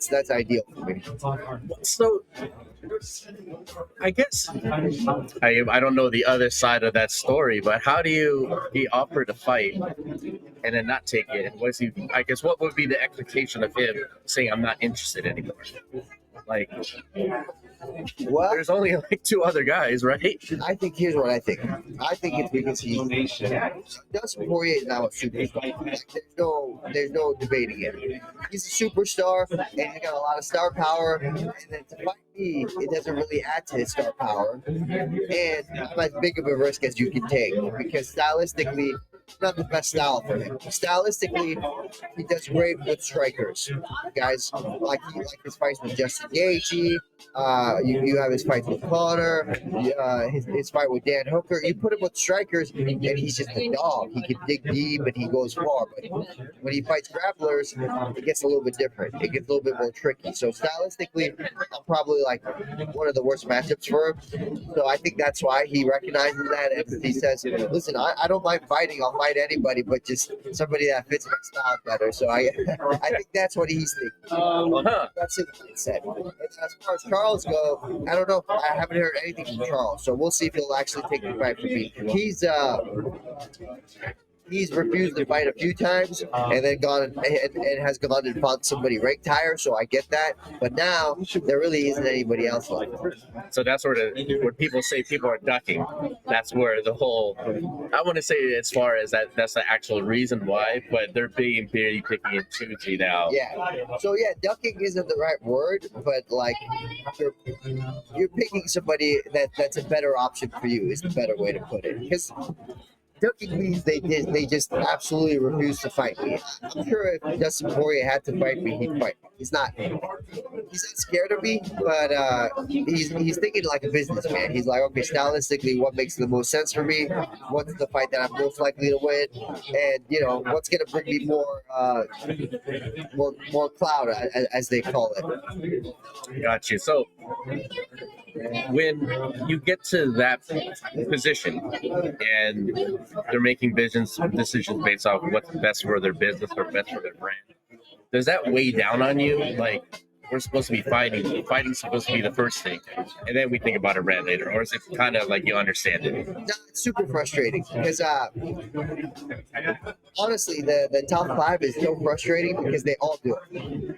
That's ideal for me. So I guess I don't know the other side of that story, but how do you be offered a fight and then not take it? Was he? I guess what would be the expectation of him saying I'm not interested anymore? Like, well, there's only like two other guys, right? I think here's what I think. I think it's because Dustin Poirier is now a superstar. Like, there's no debating it. He's a superstar, and he's got a lot of star power. And then to fight me, it doesn't really add to his star power. And I'm as big of a risk as you can take, because stylistically, it's not the best style for him. Stylistically, he does great with strikers. Guys like his fights with Justin Gaethje, You have his fights with Connor, his fight with Dan Hooker. You put him with strikers, and he's just a dog. He can dig deep and he goes far. But when he fights grapplers, it gets a little bit different. It gets a little bit more tricky. So stylistically, I'm probably like one of the worst matchups for him. So I think that's why he recognizes that, and he says, "Listen, I don't mind fighting. I'll fight anybody, but just somebody that fits my style better." So I think that's what he's thinking. That's his mindset. And as far as Charles go, I don't know. I haven't heard anything from Charles, so we'll see if he'll actually take the fight from me. He's refused to fight a few times and then gone and has gone and fought somebody ranked higher, so I get that. But now there really isn't anybody else like that. So that's sort of when people say people are ducking. That's where the whole, I want to say as far as that's the actual reason why, but they're being very picky and choosy now. Yeah. So yeah, ducking isn't the right word, but like you're picking somebody that's a better option for you is the better way to put it. Because ducking means they just absolutely refuse to fight me. I'm sure if Dustin Poirier had to fight me, he'd fight me. He's not scared of me, but he's thinking like a businessman. He's like, okay, stylistically, what makes the most sense for me? What's the fight that I'm most likely to win? And what's gonna bring me more clout, as they call it. Got you. So when you get to that position and they're making decisions based off what's best for their business or best for their brand, does that weigh down on you? Like, we're supposed to be fighting. Fighting's supposed to be the first thing, and then we think about a brand later. Or is it kind of like you understand it? No, it's super frustrating because honestly, the top five is so frustrating because they all do it.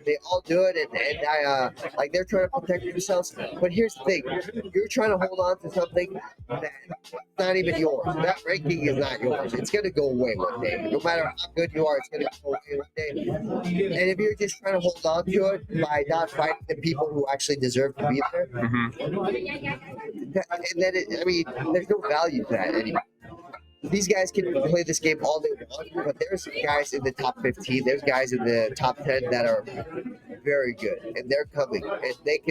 They all do it, and I like they're trying to protect themselves. But here's the thing: you're trying to hold on to something that's not even yours. That ranking is not yours. It's gonna go away one day. No matter how good you are, it's gonna go away one day. And if you're just trying to hold on to it by not fighting the people who actually deserve to be there, and then there's no value to that anymore. These guys can play this game all they want, but there's guys in the top 15, there's guys in the top 10 that are very good, and they're coming, and they're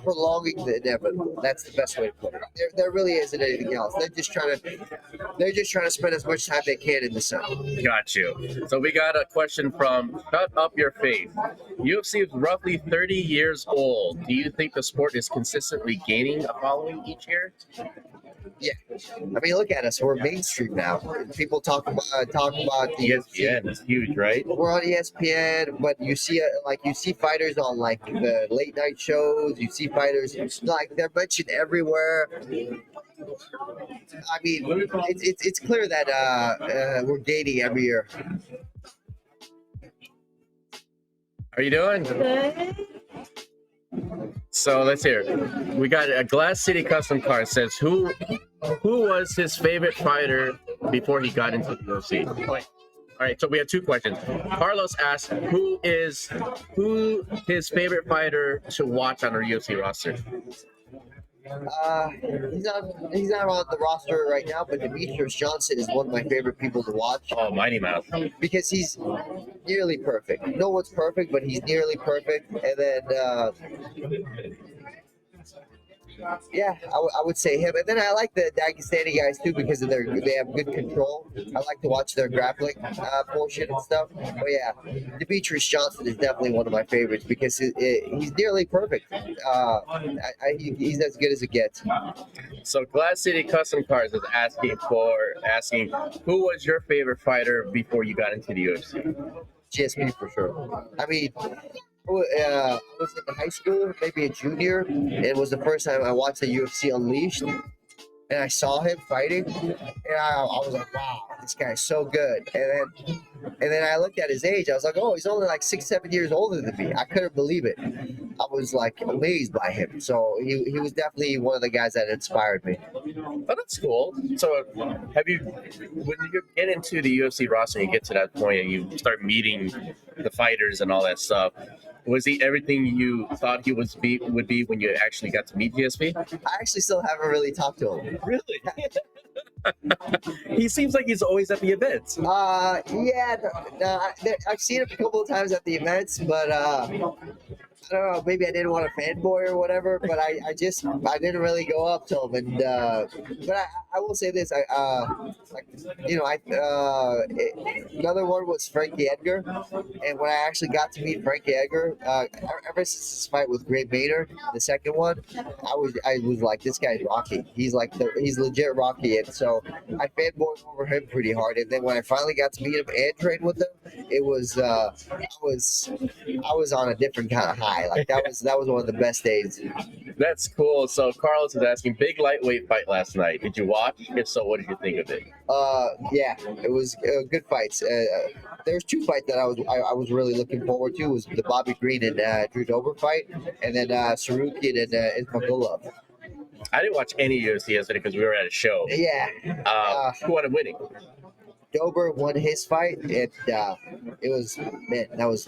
prolonging the inevitable. That's the best way to put it. There really isn't anything else. They're just trying to spend as much time they can in the sun. Got you. So we got a question from Cut Up Your Faith. UFC is roughly 30 years old. Do you think the sport is consistently gaining a following each year? Yeah, I mean, look at us. We're mainstream now. People talk about the ESPN is huge, right? We're on ESPN, but you see fighters on like the late night shows. You see fighters like they're mentioned everywhere. I mean, it's clear that we're gaining every year. How are you doing? Good. So let's hear. We got a Glass City Custom Card says who was his favorite fighter before he got into the UFC? All right, so we have two questions. Carlos asked who his favorite fighter to watch on our UFC roster. He's not on the roster right now, but Demetrius Johnson is one of my favorite people to watch. Oh, Mighty Mouse. Because he's nearly perfect. No one's perfect, but he's nearly perfect. And then, yeah, I would say him. And then I like the Dagestani guys too because of they have good control. I like to watch their grappling portion and stuff. But yeah, Demetrius Johnson is definitely one of my favorites because he's nearly perfect. He's as good as it gets. So Glass City Custom Cards is asking who was your favorite fighter before you got into the UFC? GSP for sure. I mean, I was in high school, maybe a junior. It was the first time I watched the UFC Unleashed, and I saw him fighting, and I was like, wow, this guy's so good. And then I looked at his age. I was like, oh, he's only like 6-7 years older than me. I couldn't believe it. I was like amazed by him. So he was definitely one of the guys that inspired me. Oh, that's cool. So when you get into the UFC roster and you get to that point and you start meeting the fighters and all that stuff, was he everything you thought he would be when you actually got to meet GSP? I actually still haven't really talked to him. Really? He seems like he's always at the events. Yeah, I've seen him a couple of times at the events, but I don't know, maybe I didn't want to fanboy or whatever, but I didn't really go up to him. And but I will say this, another one was Frankie Edgar, and when I actually got to meet Frankie Edgar, ever since his fight with Gray Maynard, the second one, I was like, this guy's Rocky. He's legit Rocky, and so I fanboyed over him pretty hard. And then when I finally got to meet him and train with him, it was I was on a different kind of high. Like that was one of the best days. That's cool. So Carlos is asking, big lightweight fight last night. Did you watch? If so, what did you think of it? Yeah, it was good fights. There's two fights that I was really looking forward to. Was the Bobby Green and Drew Dober fight, and then Sarukian and Ismagulov. I didn't watch any UFC yesterday because we were at a show. Yeah. Who ended up winning? Dober won his fight, and it was, man, that was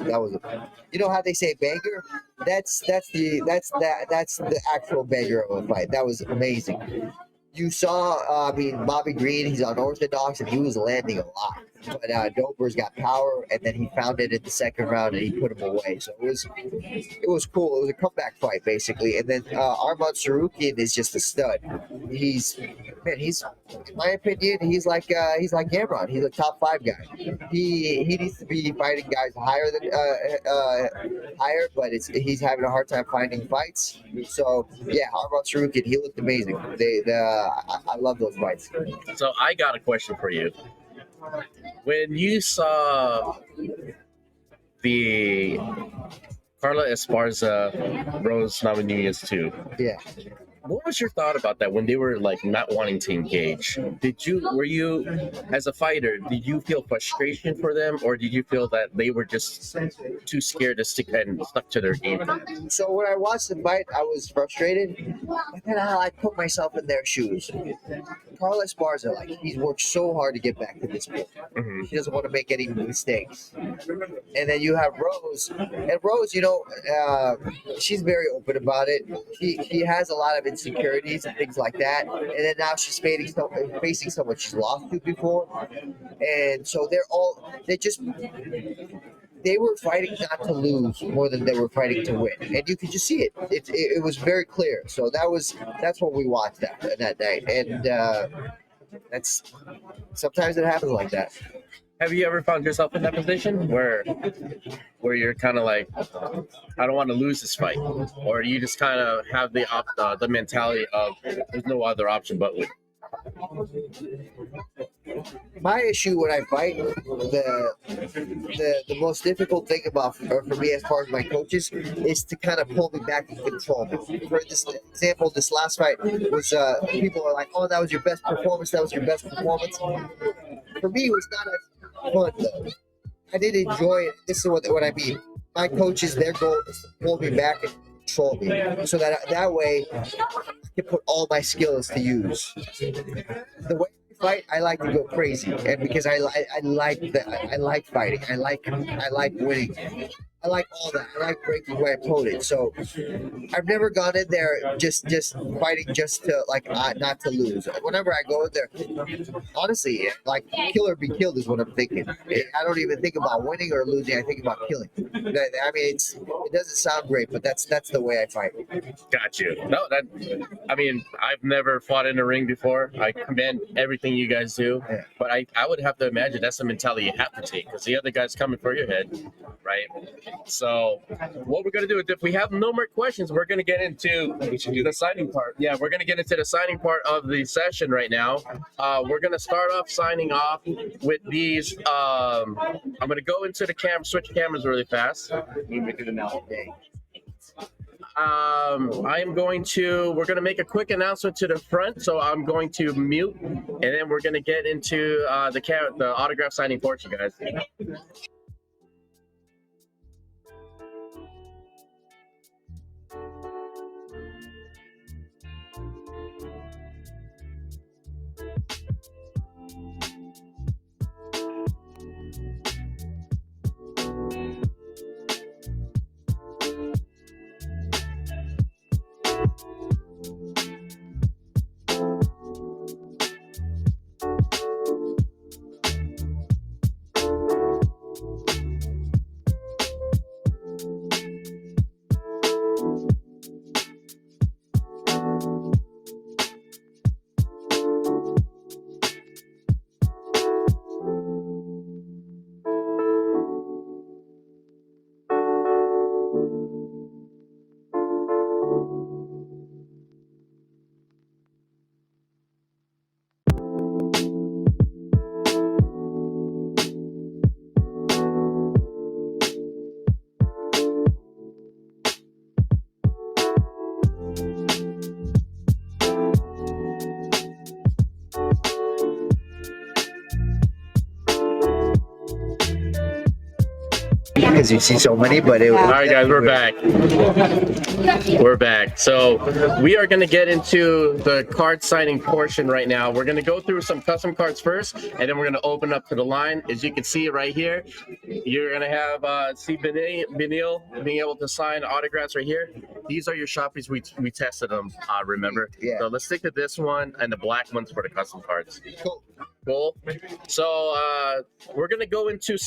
you know how they say banger? That's the actual banger of a fight. That was amazing. You saw, Bobby Green, he's unorthodox, and he was landing a lot. But Dober's got power, and then he found it in the second round, and he put him away. So it was cool. It was a comeback fight, basically. And then Arman Sarukian is just a stud. He's, in my opinion, he's like Gamrot. He's a top 5 guy. He needs to be fighting guys higher, but he's having a hard time finding fights. So yeah, Arman Sarukian, he looked amazing. I love those fights. So I got a question for you. When you saw the Carla Esparza Rose Namajunas 2, Yeah. what was your thought about that when they were like not wanting to engage? Were you, as a fighter, did you feel frustration for them, or did you feel that they were just too scared to stick and stuck to their game? So when I watched the fight, I was frustrated, but then I put myself in their shoes. Carla Esparza, he's worked so hard to get back to this point. Mm-hmm. He doesn't want to make any mistakes. And then you have Rose, and Rose, she's very open about it. He has a lot of insecurities and things like that. And then now she's facing someone she's lost to before. And so they were fighting not to lose more than they were fighting to win, and you could just see it. It was very clear. So that's what we watched that night, and that's sometimes it happens like that. Have you ever found yourself in that position where you're kind of like, I don't want to lose this fight, or you just kind of have the mentality of there's no other option but win? My issue when I fight, the most difficult thing for me as far as my coaches is to kind of pull me back and control me. For this example, this last fight was people are like, "Oh, that was your best performance. That was your best performance." For me, it was not as fun though. I did enjoy it. This is what I mean. My coaches, their goal is to pull me back and control me, so that way I can put all my skills to use. The way I fight, I like to go crazy, and because I like fighting, I like winning. I like all that. I like breaking my opponent. So I've never gone in there just fighting just to not to lose. Whenever I go in there, honestly, kill or be killed is what I'm thinking. I don't even think about winning or losing. I think about killing. I mean, it doesn't sound great, but that's the way I fight. Got you. No, I've never fought in a ring before. I commend everything you guys do, Yeah. but I would have to imagine that's the mentality you have to take because the other guy's coming for your head, right? So what we're going to do is if we have no more questions, we're going to get into the signing part. Yeah, we're going to get into the signing part of the session right now. We're going to start off signing off with these. I'm going to go into the switch cameras really fast. Move it to the now. we're going to make a quick announcement to the front. So I'm going to mute and then we're going to get into the autograph signing portion, guys. because you see so many, but it was All right, guys, we're back. We're back. So we are going to get into the card signing portion right now. We're going to go through some custom cards first, and then we're going to open up to the line. As you can see right here, you're going to have Beneil being able to sign autographs right here. These are your Shoppies. We tested them, remember? Yeah. So let's stick to this one, and the black ones for the custom cards. Cool. Cool. So we're gonna go into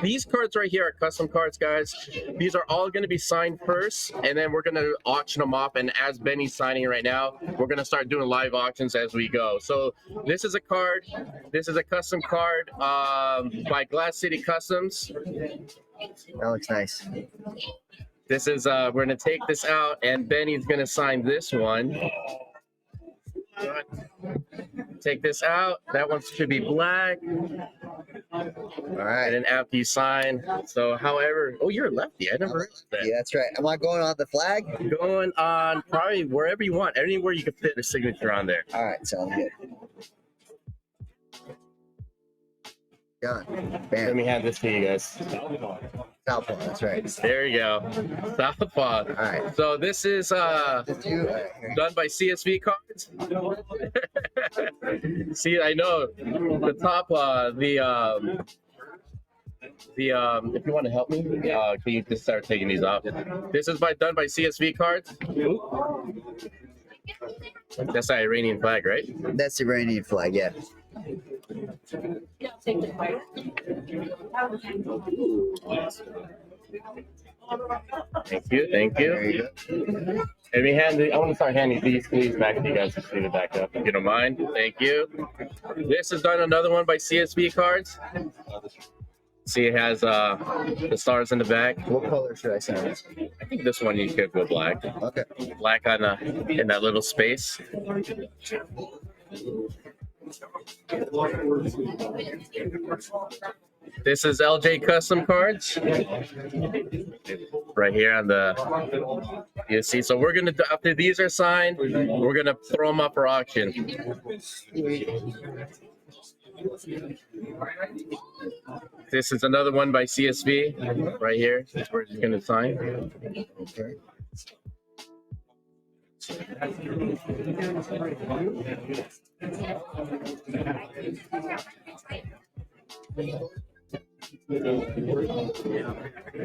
these cards right here are custom cards, guys. These are all gonna be signed first, and then we're gonna auction them off. And as Benny's signing right now, we're gonna start doing live auctions as we go. So this is a card. This is a custom card by Glass City Customs. That looks nice. This is we're gonna take this out, and Benny's gonna sign this one. Take this out. That one should be black. All right. And then after you sign, so however, oh, you're a lefty. I never heard that. Yeah, that's right. Am I going on the flag? Going on probably wherever you want, anywhere you can fit a signature on there. All right, sounds good. Done. Let Bam. me hand this to you guys. Southpaw, that's right. There you go. Southpaw. All right. So this is Just you. All right, here. done by CSV Cards. See, I know the top, if you want to help me, can you just start taking these off? This is done by CSV Cards. That's the Iranian flag, right? That's the Iranian flag, yeah. Thank you, thank There you. you go. Let me I want to start handing these please back to you guys. Just leave it back up if you don't mind. Thank you. This is done another one by CSV Cards. See, it has the stars in the back. What color should I sign? I think this one you could go black. Okay. Black on in that little space. This is LJ Custom Cards. Right here on the, you see. So we're gonna, after these are signed, we're gonna throw them up for auction. This is another one by CSV right here. We're just gonna sign. Okay.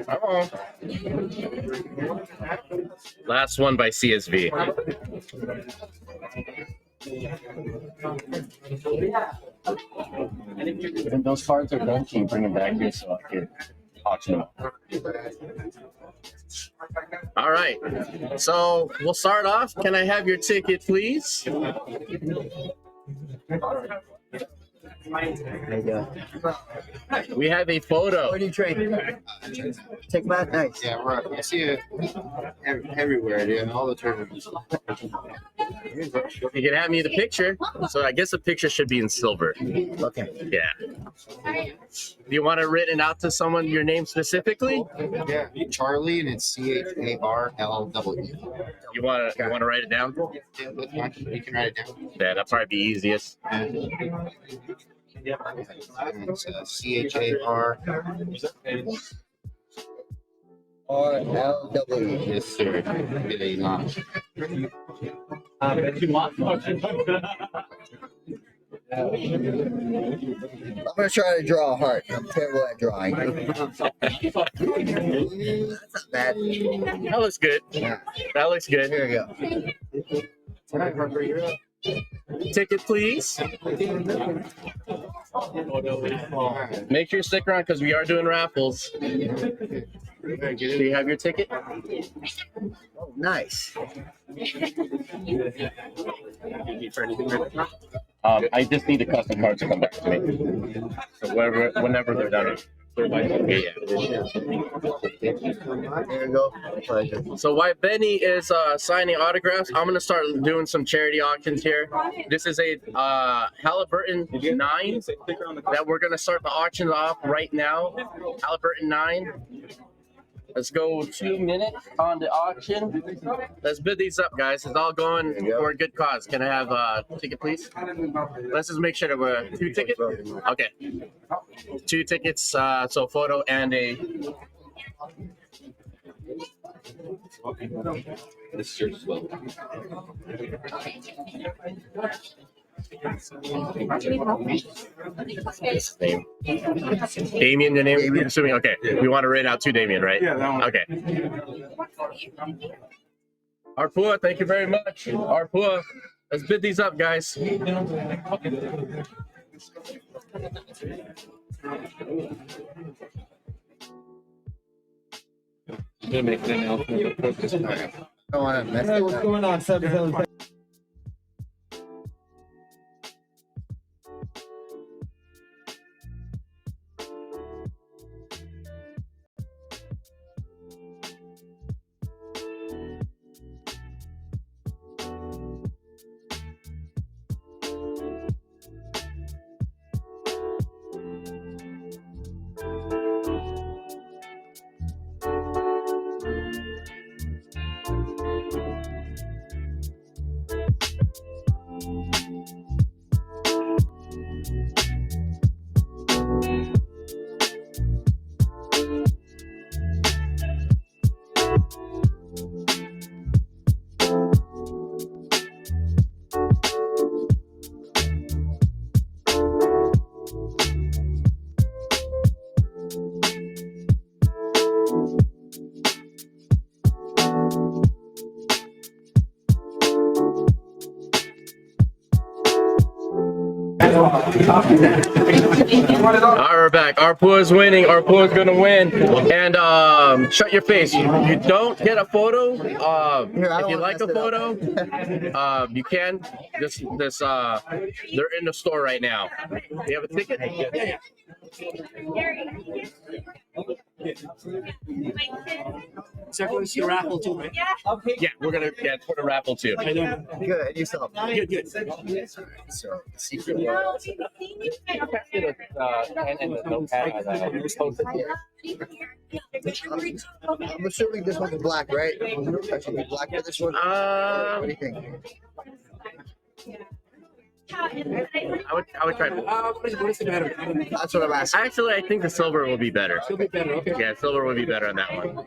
Come on. Last one by CSV. When those cards are done, can you bring them back here so I can auction them? All right. So we'll start off. Can I have your ticket, please? There you go. We have a photo. Where do you trade? Take back. Nice. Yeah, right. I see it everywhere, dude. All the tournaments. You can have me the picture. So I guess the picture should be in silver. Okay. Yeah. Do you want it written out to someone, your name specifically? Yeah, Charlie, and it's CHARLW. You want to write it down? Yeah, that's fine. You can write it down. Yeah, that'd probably be easiest. And it's CHAR. RLW. Yes, sir. Really not. I'm gonna try to draw a heart. I'm terrible at drawing. That's not bad. That looks good. Yeah. That looks good. Here we go. Ticket, please. Make sure you stick around because we are doing raffles. Do you have your ticket? Oh, nice. I just need the custom cards to come back to me. So whenever they're done. Okay, yeah. There you go. Pleasure. So while Benny is signing autographs, I'm gonna start doing some charity auctions here. This is a Halliburton 9 that we're gonna start the auction off right now. Halliburton 9. Let's go 2 minutes on the auction. Let's bid these up, guys. It's all going for a good cause. Can I have a ticket, please? Let's just make sure that we're 2 tickets. Okay. 2 tickets, so photo and a This shirt as well. Name. Damien, your name? Damien. I'm assuming. Okay. We want to rate out to Damien, right? Yeah, that one. Okay. Arpua, thank you very much. Arpua, let's bid these up, guys. I'm gonna make an announcement. Don't want to mess Hey, it what's up. going on? 7-7. All right, we're back. Arpua is winning. Arpua is gonna win. And shut your face. You don't get a photo. Here, I If you don't like a mess it photo, up. you can. They're in the store right now. You have a ticket? So it goes to raffle too, right? Yeah, we're gonna put a raffle too. I don't. Good, and yourself. Good, good. So, secret world. I'm assuming this one's black, right? I should be black for this one. What do you think? I would try. What is the matter? That's what I'm asking. Actually, I think the silver will be better. It'll be better. Okay. Yeah, silver will be better on that one.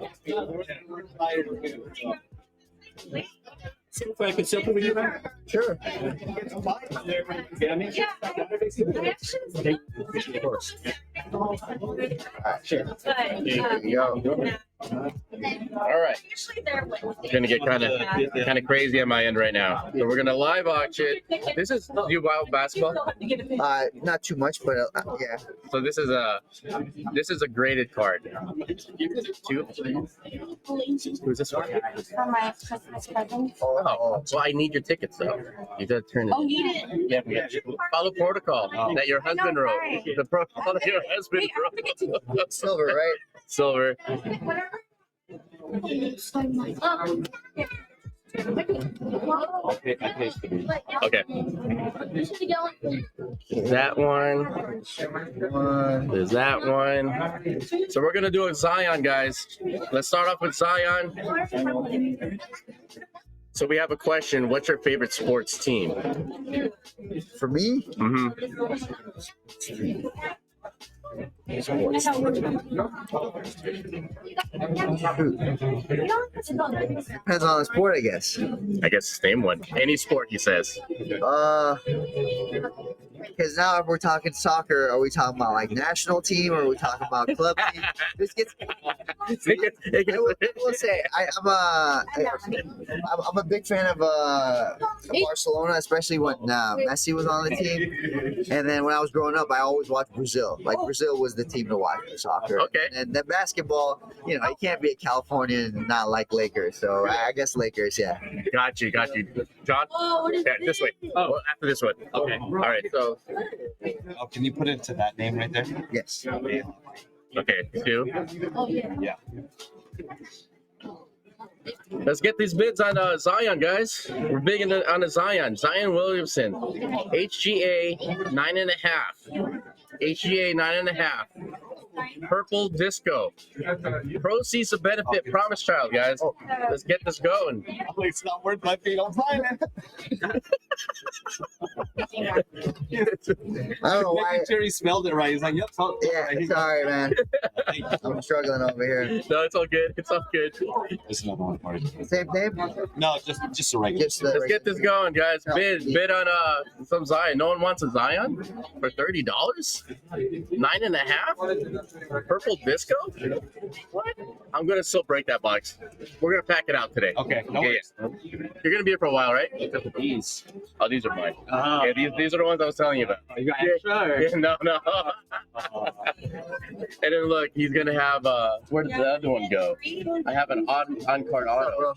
See if I can settle with you, man. Sure. Alright, sure. There you go. All right. It's gonna get kind of crazy on my end right now. So we're gonna live auction. This is you wild basketball. Not too much, but yeah. So this is a graded card. Two. Who's this one? For my Christmas present. Oh, well, I need your tickets though. You gotta turn it. Oh, you didn't. Yeah. Follow protocol that your husband wrote. sorry. The protocol that your husband Wait, I have to get to wrote. Silver, right? Silver. whatever. Okay. That one. There's that one. So we're gonna do a Zion, guys. Let's start off with Zion. So we have a question. What's your favorite sports team? For me, depends on the sport, I guess. I guess name one. Any sport, he says. Because now if we're talking soccer, are we talking about like national team or are we talking about club team? This gets. I will say I'm a big fan of Barcelona, especially when Messi was on the team. And then when I was growing up, I always watched Brazil. Like Brazil was the team to watch for soccer. Okay. And then basketball, you can't be a Californian and not like Lakers. So I guess Lakers, yeah. Got you. John? Yeah, this way. Oh, after this one. Okay. All right. So, Oh, can you put it to that name right there? Yes. okay, two. Yeah. Let's get these bids on Zion, guys. We're big on the Zion. Zion Williamson, HGA 9.5. HGA 9.5. Purple Disco. Proceeds to benefit Promise Child, guys. Let's get this going. It's not worth my feet on fire. I don't know why. Making sure he smelled it right. He's like, yep. Yeah, sorry, man. I'm struggling over here. No, it's all good. It's all good. This is another one for you. Same name? No, just a regular. Just the Let's get this going, guys. Bid on some Zion. No one wants a Zion for $30. 9.5. Purple Disco. What? I'm gonna still break that box. We're gonna pack it out today. Okay. No worries. You're gonna be here for a while, right? These. Oh, these are mine. Yeah, these are the ones I was telling you about. You got extra? Yeah, no. And then look, he's gonna have where did the other one go? I have an on-card auto.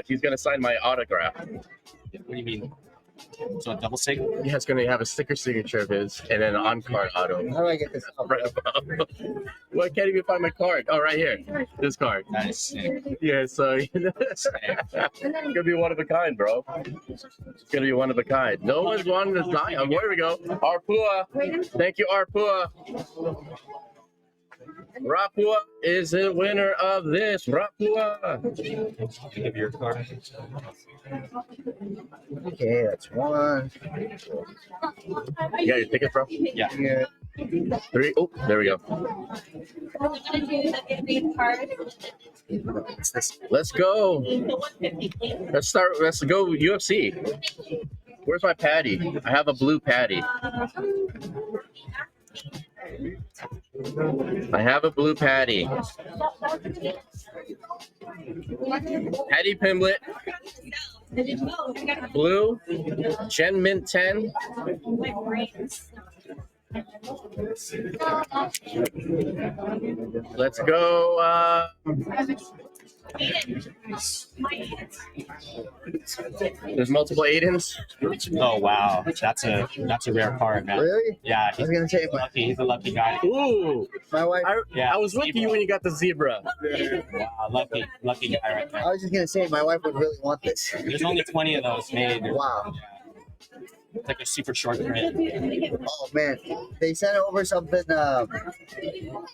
He's gonna sign my autograph. What do you mean? So a double sig? Yeah, it's gonna have a sticker signature of his and then an on-card auto. How do I get this out? Right above. Well, I can't even find my card. Oh, right here. This card. Nice. Yeah, so it's gonna be one of a kind, bro. It's gonna be one of a kind. No one's wanting to die. Oh, there we go. Arpua. Thank you, Arpua. Rapua is the winner of this. Rapua. Give your card. Okay, that's one. You got your ticket, bro? Yeah. Yeah. 3. Oh, there we go. Let's go. Let's go UFC. Where's my patty? I have a blue patty. I have a blue patty. Patty Pimblett. Blue. Gen Mint 10. Let's go. There's multiple Aidens. Oh wow, that's a rare card, man. Really? Yeah, I was gonna say, but lucky. He's a lucky guy. Ooh, my wife. Yeah, I was with you when you got the zebra. Wow, lucky guy right there. I was just gonna say, my wife would really want this. There's only 20 of those made. Wow. It's like a super short print. Oh man, they sent over something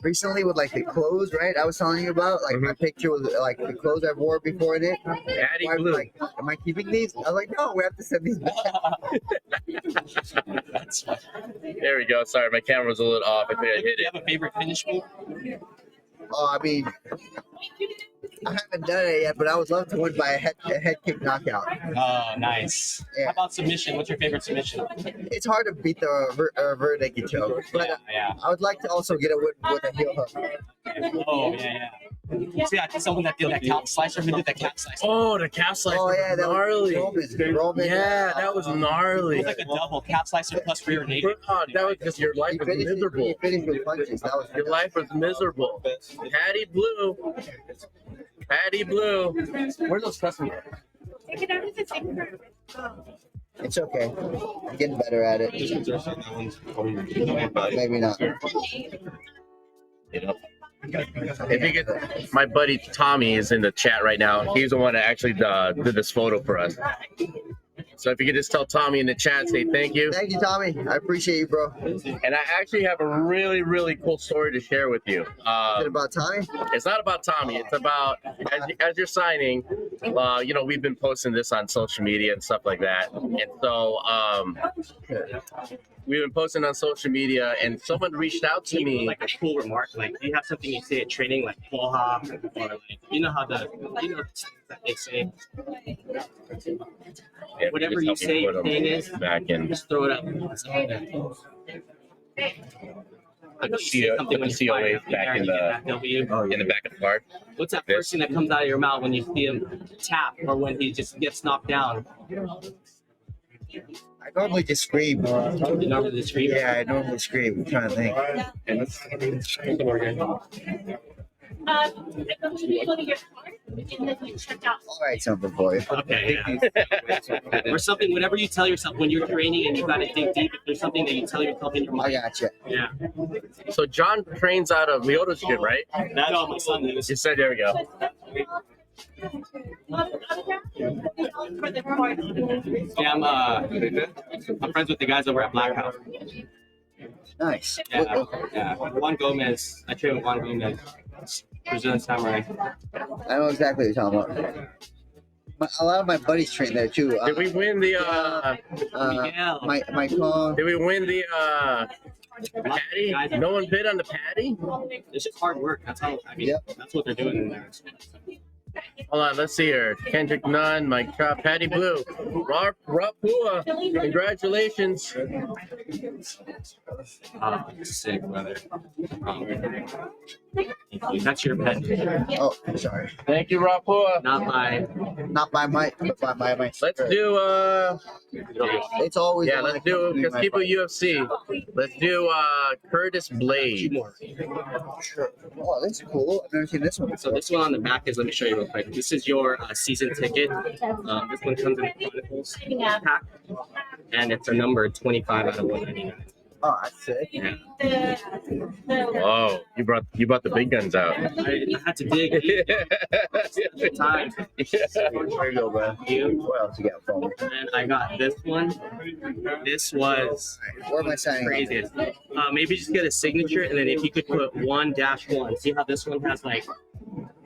recently with like the clothes, right? I was telling you about like my picture with like the clothes I wore before in it. Patty My wife was Blue. like, am I keeping these? I was like, no, we have to send these back. That's fun. There we go. Sorry, my camera was a little off. I think I hit Do you it. have a favorite finish move? Oh, I mean, I haven't done it yet, but I would love to win by a head kick knockout. Oh, nice. Yeah. How about submission? What's your favorite submission? It's hard to beat the verdict choke, but Yeah. I would like to also get a win with a heel hook. Oh, yeah. See, I think someone that did that calf slicer, who did that calf slicer? Oh, the calf slicer. Oh yeah, that gnarly. was Roman. Yeah, that was gnarly. It was like a double calf slicer plus rear naked. Oh, that was just your life He was finished, miserable. he finished with punches. That was Your life was miserable. Patty Blue. Patty Blue. Where's those customers? It's okay. I'm getting better at it. Maybe not. You know. If you get, my buddy Tommy is in the chat right now. He's the one that actually did this photo for us. So if you could just tell Tommy in the chat, say thank you. Thank you, Tommy. I appreciate you, bro. Is And I actually have a really, really cool story to share with you. it about Tommy? It's not about Tommy. It's about as you're signing. You know, we've been posting this on social media and stuff like that. And so we've been posting on social media, and someone reached out to me. Like a cool remark, like do you have something you say at training, like poha, or like you know how that they say. If Whatever just you help me say put 'em thing is, back in. just throw it up. Like you say something when you're fired, back in the back of the card. What's that first thing that comes out of your mouth when you see him tap or when he just gets knocked down? I normally just scream. You normally just scream. Yeah, I normally scream. I'm trying to think. I'll write something for you. Okay. Yeah. Or something, whatever you tell yourself when you're training and you got to dig deep. If there's something that you tell yourself in your I mind. gotcha. Yeah. So John trains out of Leota's gym, right? That's all my son is. You said there we go. Yeah, I'm friends with the guys over at Black House. Nice. Yeah. Juan Gomez. I trained with Juan Gomez. Brazilian Samurai. I know exactly what you're talking about. A lot of my buddies train there too. Did we win the Miguel. My call. Did we win the patty? No one bid on the patty? It's just hard work. That's how. I mean, Yep. that's what they're doing in there. Hold on, let's see here. Kendrick Nunn, Mike Chop, Patty Blue, Rob Pua. Congratulations. Sick, brother. Thank you. That's your pet. Oh, sorry. Thank you, Rob Pua. Not my. Not by my. By my. Let's do It's always. yeah, let's do because people UFC. Let's do Curtis Blade. Sure. Oh, that's cool. I've never seen this one. So this one on the back is, let me show you real quick. This is your season ticket. This one comes in a Chronicles pack, and it's a number 25 out of 199. Oh, that's sick. Yeah. Whoa, you brought the big guns out. I had to dig time. There you go, bro. What else you got for me? And I got this one. This was Where am I signing? craziest. Maybe just get a signature, and then if you could put 1-1. See how this one has like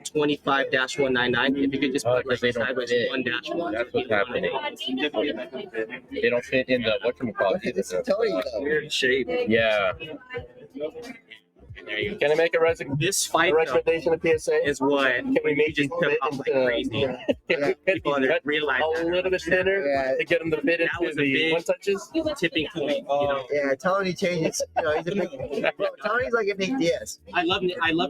25-199. If you could just put like they don't sideways fit. 1-1. That's what's happening. They don't fit in the whatchamacallit. Look at this is Tony though. Weird shape. Yeah. There you go. Can I make a This fight though, recommendation of PSA? is what Can we make just it took fit off like into crazy. People cut realize a that. little bit thinner Yeah. to get them to fit That into was a the big- one touches? Tipping point. You know, Yeah, Tony changes. You know, he's a big. Bro, Tony's like a Nick Diaz. I love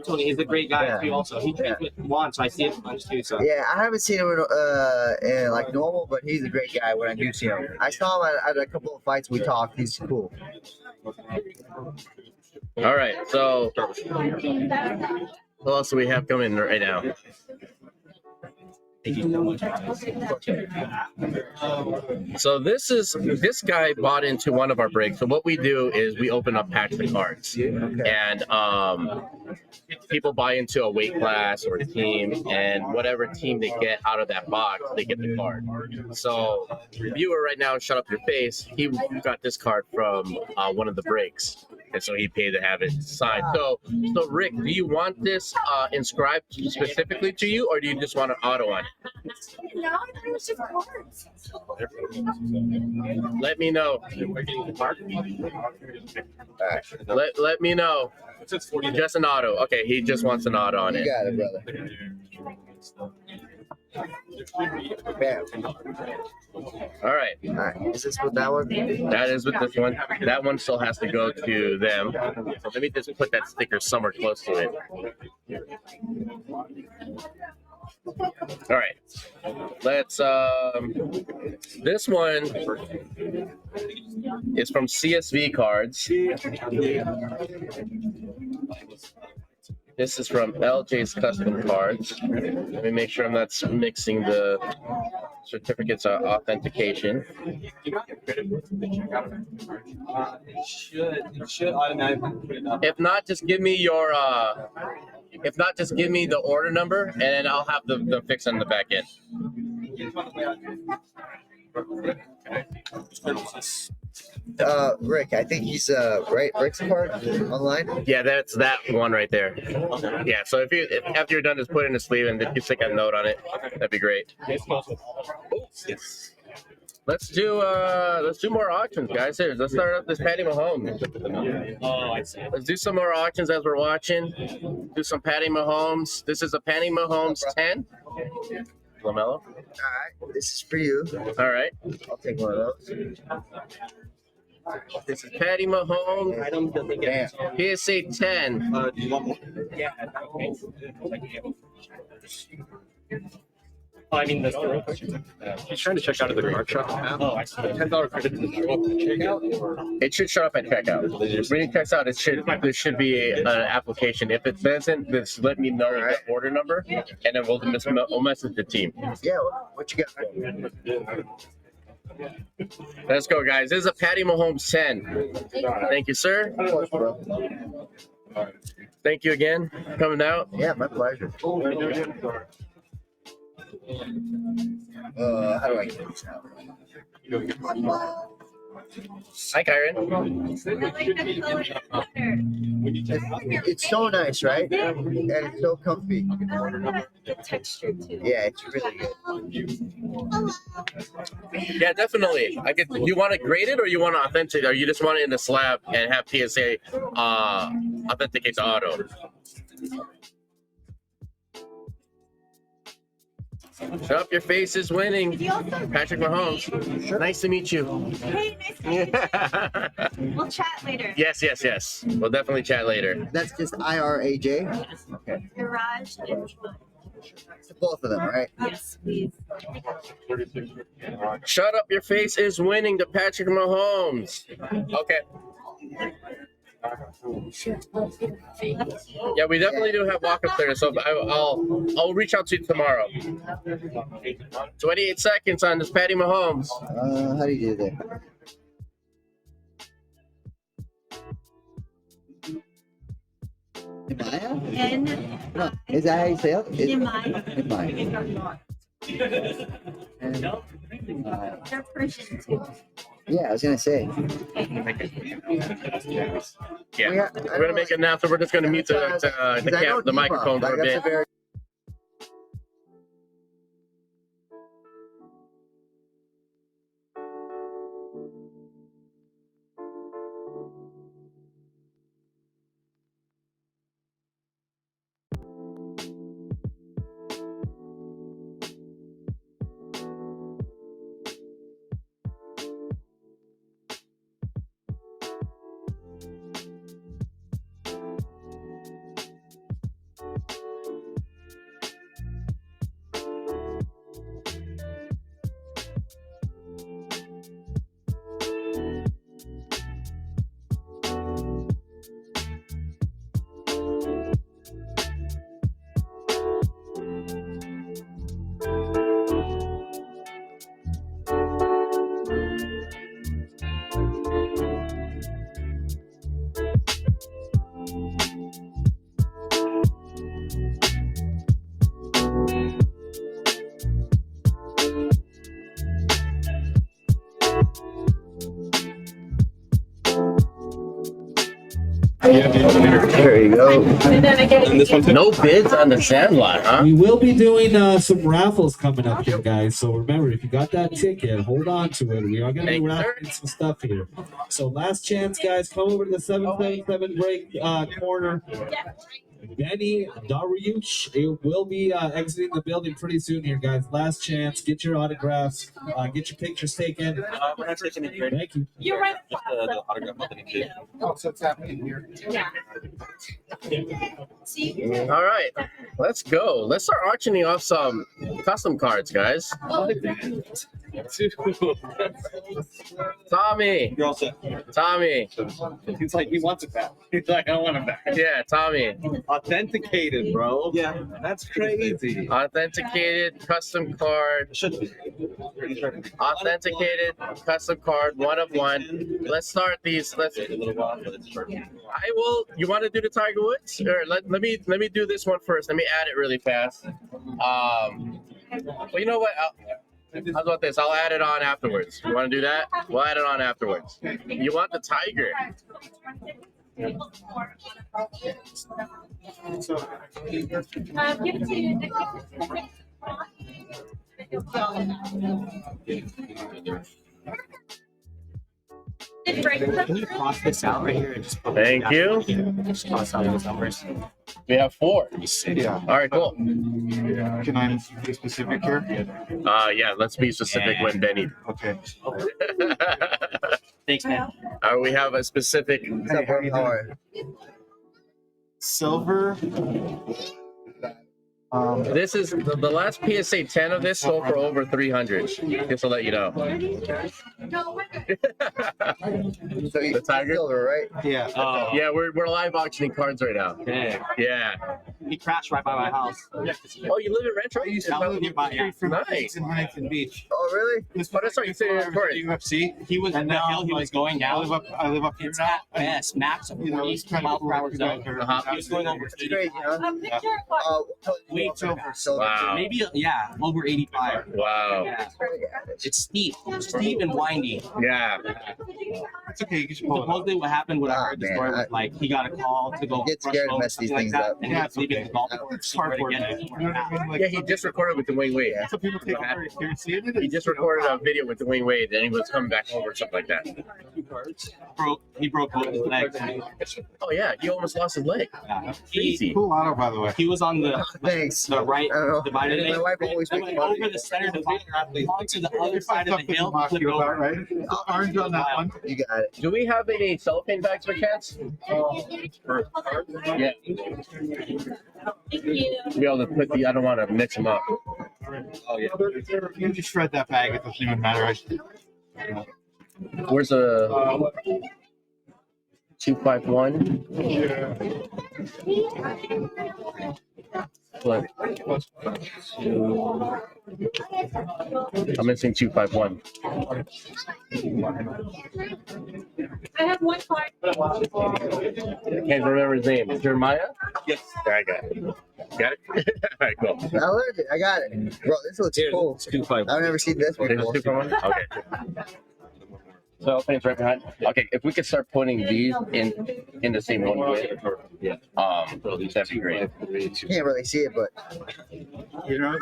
Tony. He's a great guy Yeah. too. Also, he trains with Juan, so I see him a bunch too. So Yeah, I haven't seen him in like normal, but he's a great guy when I do see him. I saw him at a couple of fights. We talked. He's cool. All right, so what else do we have coming right now? thank you so much. So this guy bought into one of our breaks. So what we do is we open up packs of cards, and people buy into a weight class or a team, and whatever team they get out of that box, they get the card. So viewer right now, shut up your face. He got this card from one of the breaks, and so he paid to have it signed. So Rick, do you want this inscribed specifically to you, or do you just want an auto on it? No, it was just cards. Let me know. Let me know. Just an auto. Okay, he just wants an auto on You it. got it, brother. Bam. All right. All right. Is this with that one? That is with this one. That one still has to go to them. So let me just put that sticker somewhere close to it. All right. Let's this one is from CSV Cards. This is from LJ's Custom Cards. Let me make sure I'm not mixing the certificates of authentication. It should automatically put it up. If not, just give me your if not, just give me the order number, and then I'll have the fix on the back end. Rick, I think he's right. Rick's card online. Yeah, that's that one right there. Yeah, so if after you're done, just put it in the sleeve, and if you stick a note on it, that'd be great. Let's do more auctions, guys. Here, let's start up this Patty Mahomes. Oh, I see. Let's do some more auctions as we're watching. Do some Patty Mahomes. This is a Patty Mahomes 10. LaMelo. All right, this is for you. All right. I'll take one of those. This is Patty Mahomes. Item doesn't get. PSA 10. Do you want more? Yeah. Oh, I mean the store. He's trying to check out of the card shop. Oh, I see. $10 credit to show up at checkout. Or It should show up at checkout. When it checks out, there should be an application. If it doesn't, just let me know the order number, and then we'll message the team. Yeah, what you got for me? Let's go, guys. This is a Patty Mahomes 10. Thank you, sir. Of course, bro. Thank you again for coming out. Yeah, my pleasure. How do I get this out? Hi, Kyron. It's so nice, right? And it's so comfy. I like the texture too. Yeah, it's really good. Yeah, definitely. I get. You want it graded or you want it authentic, or you just want it in the slab and have PSA authenticate the auto? Shut up, your face is winning. Patrick Mahomes. Nice to meet you. Hey, nice to meet you. We'll chat later. Yes. We'll definitely chat later. That's just IRAJ. Garage and Both of them, right? yes, please. Shut up, your face is winning to Patrick Mahomes. Okay. Yeah, we definitely do have walk-up there, so I'll reach out to you tomorrow. 28 seconds on this Patty Mahomes. How do you do that? Imaya? And No, is that how you say it? Imaya. Imaya. They're Persian too. Yeah, I was gonna say. Yeah, we're gonna make it now, so we're just gonna mute the microphone for a bit. There you go. No bids on the Sandlot, huh? We will be doing some raffles coming up here, guys. So remember, if you got that ticket, hold on to it. We are going to be raffling some stuff here. So last chance, guys, come over to the 777 break corner. Beneil Dariush will be exiting the building pretty soon here, guys. Last chance. Get your autographs. Get your pictures taken. We're not taking it. Thank you. You're right. Just the autograph of the kid. Oh, so it's happening here. Yeah. See? All right, let's go. Let's start auctioning off some custom cards, guys. Tommy. You're all set. Tommy. He's like, he wants it back. He's like, I want it back. Yeah, Tommy. Authenticated, bro. Yeah, that's crazy. Authenticated custom card. Should be. Authenticated custom card, one of one. Let's start these. Let's. A little while, but it's perfect. I will. You want to do the Tiger Woods? Or let me do this one first. Let me add it really fast. Well, you know what? How about this? I'll add it on afterwards. You want to do that? We'll add it on afterwards. You want the Tiger? Give it to you. Can you cross this out right here and just put Thank you. Just cross out those numbers. We have 4. Yeah. All right, cool. Can I be specific here? Yeah. Let's be specific when Benny. Okay. Thanks, man. We have a specific. What's up, bro? How are you? Silver. This is the last PSA 10 of this sold for over 300. Just to let you know. So you The Tiger? silver, right? Yeah. Yeah, we're live auctioning cards right now. Okay. Yeah. He crashed right by my house. Oh, you live in Rancho? I used to live nearby. yeah. Nice. In Huntington Beach. Oh, really? Oh, that's right. You said you're recording. UFC. He was And the now, hill he was going I down. live up here It's now. at best max of 40 it's kind mile of per hour zone. Uh-huh. He was going over It's 80. crazy, huh? A picture of what? Way too over. So Wow. Maybe over 85. Wow. Yeah. It's steep and windy. Yeah. It's okay. You can just pull it up. Supposedly, what happened when I Ah, heard the man, story was like he got a call to go Get brush scared home or mess these something like things that, up. and he Yeah, was it's leaving okay. the golf It's course. hard work. He You know what I mean? Like, Yeah, he just recorded with Dwayne Wade. some people take it very seriously. And it He is, just you know. recorded a video with Dwayne Wade, and he was coming back home or something like that. He broke both his legs. Oh yeah, he almost lost his leg. Yeah. Crazy. Cool auto, by the way. He was on the thanks. right I don't know. divider lane. My wife always He makes went fun of over me. the center divider onto the other There's side of something the hill. to Flipped you about, over. right? It's orange on that one. You got it. Do we have any cellophane bags by chance? Yeah. Thank you. To be able to put the, I don't want to mix them up. Oh yeah. You just shred that bag. It doesn't even matter. Where's a 251? What? I'm missing 251. I have one card. Can't remember his name. Jeremiah? Yes. I got it. Got it? All right, cool. I learned it. I got it. Bro, this looks cool. 251. I've never seen this There's a before. 251? Okay. So things right behind. Okay, if we could start putting these in the same one way, that'd be great. You can't really see it, but You know,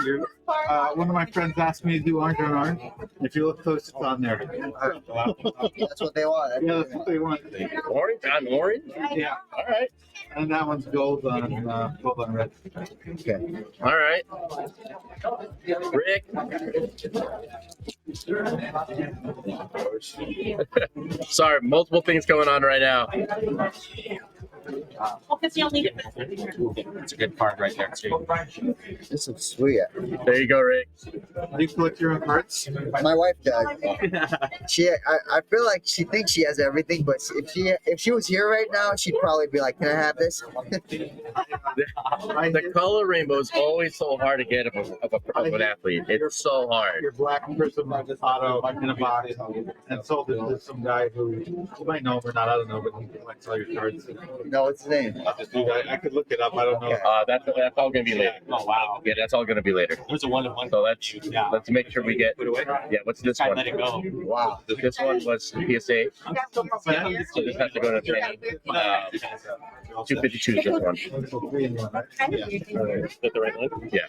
one of my friends asked me to do orange on orange. If you look close, it's on there. that's what they want. Yeah, that's what they want. Orange on orange? Yeah, All right. and that one's gold on red. Okay. All right. Rick. Sorry, multiple things going on right now. Because you only It's a good card right there too. This looks sweet. There you go, Rick. Do you collect your own cards? My wife does. I feel like she thinks she has everything, but if she was here right now, she'd probably be like, "Can I have this?" The color rainbow is always so hard to get of an athlete. It's so hard. Your black prism auto in a box, and sold it to some guy who you might know him or not. I don't know, but he collects all your cards. No, what's his name? I could look it up. I don't know. That's all gonna be later. Oh wow. Yeah, that's all gonna be later. There's a 1-1. So let's make sure we get. Yeah, what's this I one? let it go. Wow. This one was PSA. So this has to go to training. 252 is this one. Is that the right one? Yeah.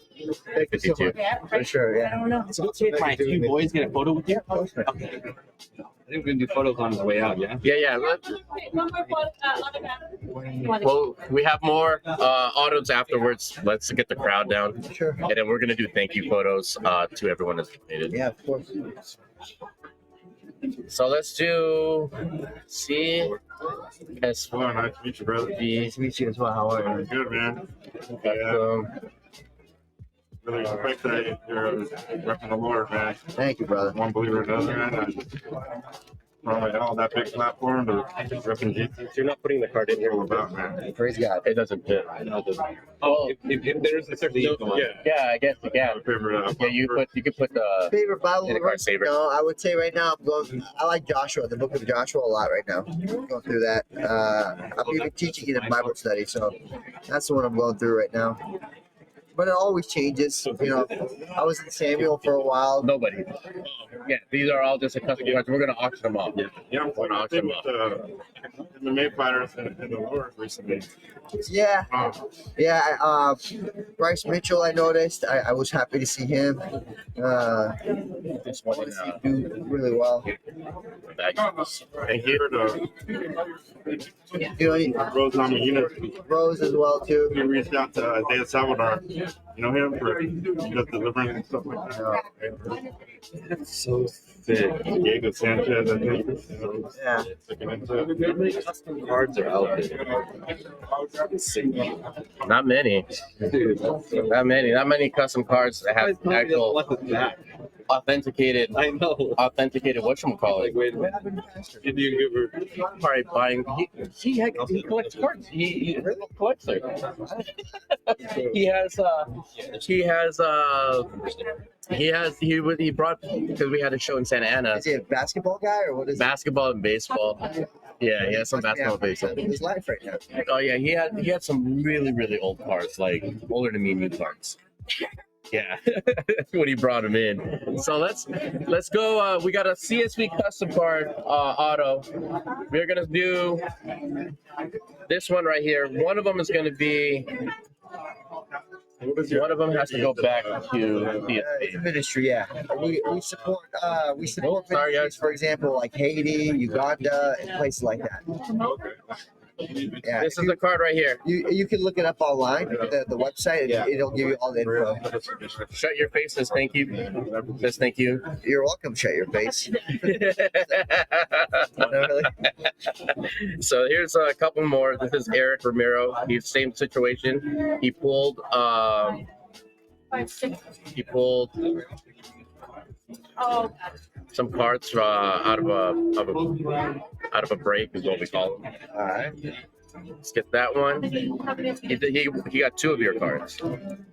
52. For sure, yeah. So let's see if my two boys get a photo with you. Okay. I think we can do photos on the way out, yeah? Yeah. one more photo, autograph. Well, we have more autos afterwards. Let's get the crowd down. Sure. And then we're going to do thank you photos to everyone that's donated. Yeah, of course. So let's do C S Hello, nice to meet you, brother. Nice to meet you as well. How are you? Good, man. custom. Really respect that you're repping the Lord, man. Thank you, brother. One believer another, man. Probably all that big platform to repping Jesus. You're not putting the card in here. All about, man. Praise God. It doesn't fit. Oh, if there's a certain Yeah, I guess you can. Favorite, Yeah, you could put the. Favorite Bible Any card verse? favorite? No, I would say right now I like Joshua, the book of Joshua a lot right now. Going through that. I'm even teaching it in Bible study, so that's the one I'm going through right now. But it always changes. You know, I was in Samuel for a while. Nobody. Yeah, these are all just a custom cards. We're gonna auction them off. Yeah, I'm We're gonna auction playing them with off. the MMA fighters in the Lord recently. Yeah, yeah. Bryce Mitchell, I noticed. I was happy to see him. This one is Do really well. bag. Thank you. You know, he- Rose Namajunas, Rose as well too. he reached out to Isaiah Salvador. You know him for just deliverance and stuff like that. so thick. Diego Sanchez, I think. You know, Yeah. looking into it. Custom cards are out there. Not many. Not many custom cards that have actual. authenticated whatchamacallit. Wait a minute. Indian giver. Probably buying. He collects cards. He's a real collector. He brought, because we had a show in Santa Ana. Is he a basketball guy or what is Basketball and baseball. Yeah, he has some basketball and baseball. his life right now? Oh yeah, he had some really old cards, like older than me new cards. Yeah, when he brought him in. So let's go. We got a CSV custom card auto. We're gonna do this one right here. One of them is gonna be. One of them has to go back to CSV. Ministry, yeah. We support Sorry, ministries, guys. for example, like Haiti, Uganda, and places like that. Yeah, This is the card right here. you can look it up online, the website. Yeah. It'll give you all the info. Shut your face. Says thank you. Says thank you. You're welcome. Shut your face. No, really? So here's a couple more. This is Eric Romero. He's same situation. He pulled some cards out of a break is what we call them. All right. Let's get that one. He got two of your cards.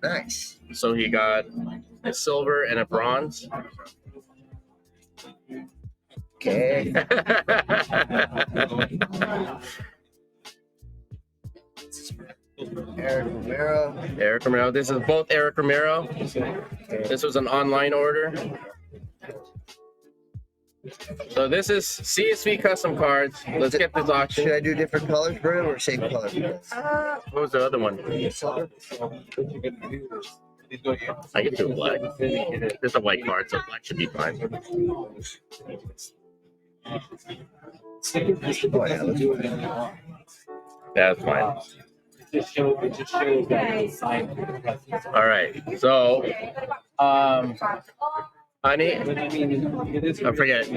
Nice. So he got a silver and a bronze. Okay. Eric Romero. Eric Romero. This is both Eric Romero. This was an online order. So this is CSV custom cards. Let's get this Should auction. I do different colors for him or same color? What was the other one? I can do black. There's a white card, so black should be fine. Oh, yeah, let's do it. That's fine. All right. So, honey, I forget.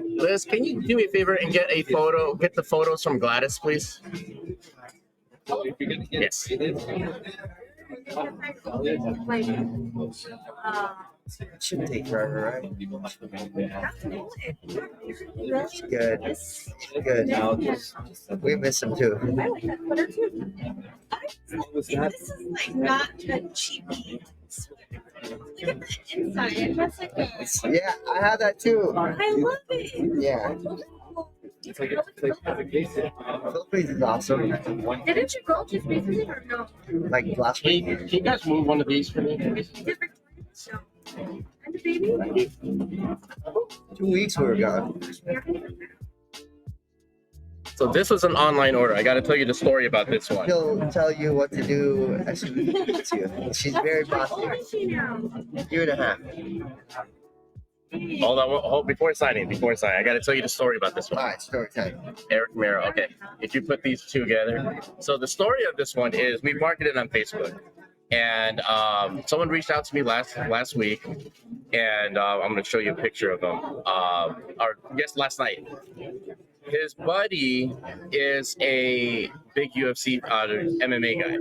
Liz, can you do me a favor and get the photos from Gladys, please? Yes. It shouldn't take forever, right? Good. Good. We miss him too. This is like not a cheapy. Look at the inside. That's like a, Yeah, I have that too. I love it. Yeah. Philippines is awesome. Didn't you go just recently or no? Like last week. Can you guys move one of these for me? Different. No. And the baby? 2 weeks we were gone. So this was an online order. I got to tell you the story about this one. She'll tell you what to do as soon as she gets you. She's very How bossy. old is she now? 2.5. Hold on, before signing, I got to tell you the story about this one. All right, story time. Eric Romero. Okay, if you put these two together. So the story of this one is we marketed on Facebook, and someone reached out to me last week, and I'm going to show you a picture of him. Last night. His buddy is a big UFC MMA guy.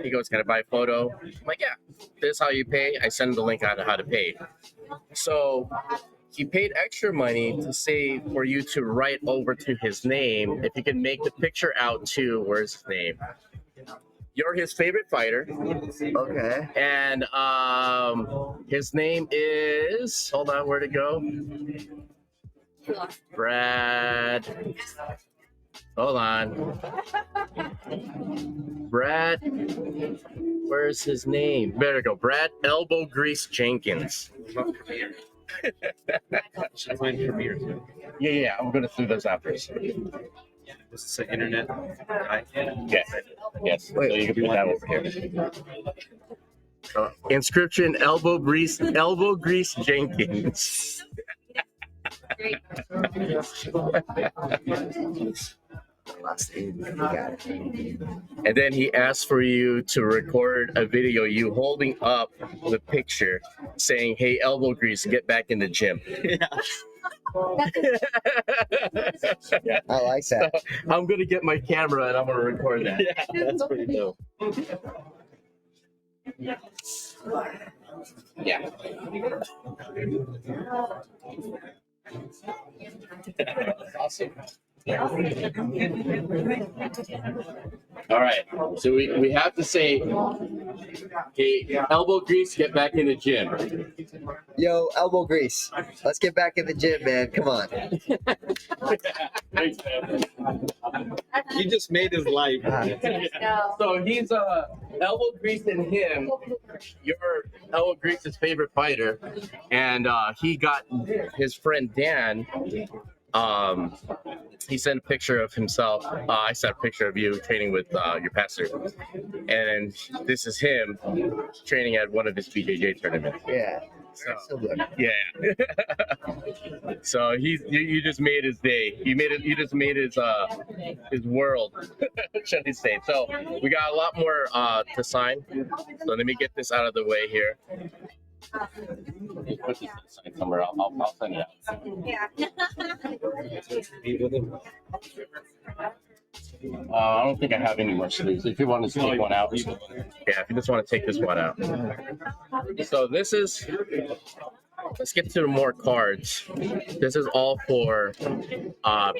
He goes, "Can I buy a photo?" I'm like, "Yeah." This is how you pay. I send him the link on how to pay. So he paid extra money to say for you to write over to his name if you can make the picture out to where's his name. You're his favorite fighter, Okay. and his name is, hold on, where'd it go? Brad. Hold on. Brad. Where's his name? Better go. Brad Elbow Grease Jenkins. Yeah. I'm gonna do those after. This is an internet guy. Yes. So you can put that over here. Inscription: Elbow Grease Jenkins. And then he asked for you to record a video, you holding up the picture saying, "Hey, Elbow Grease, get back in the gym." I like that. So I'm going to get my camera and I'm going to record that. Yeah, that's pretty dope. Yeah. Awesome. All right. So we have to say, hey, elbow grease, get back in the gym. Yo, elbow grease. Let's get back in the gym, man. Come on. Thanks, man. You just made his life. So he's elbow grease and him, your elbow grease's favorite fighter, and he got his friend Dan. He sent a picture of himself. I sent a picture of you training with your pastor, and this is him training at one of his BJJ tournaments. Yeah. So, Similar. yeah. So you just made his day. You just made his world, should I say? So we got a lot more to sign. So let me get this out of the way here. Put this sign somewhere. I'll send it out. I don't think I have any more sleeves. If you want to take one out, yeah. If you just want to take this one out. So this is. Let's get to the more cards. This is all for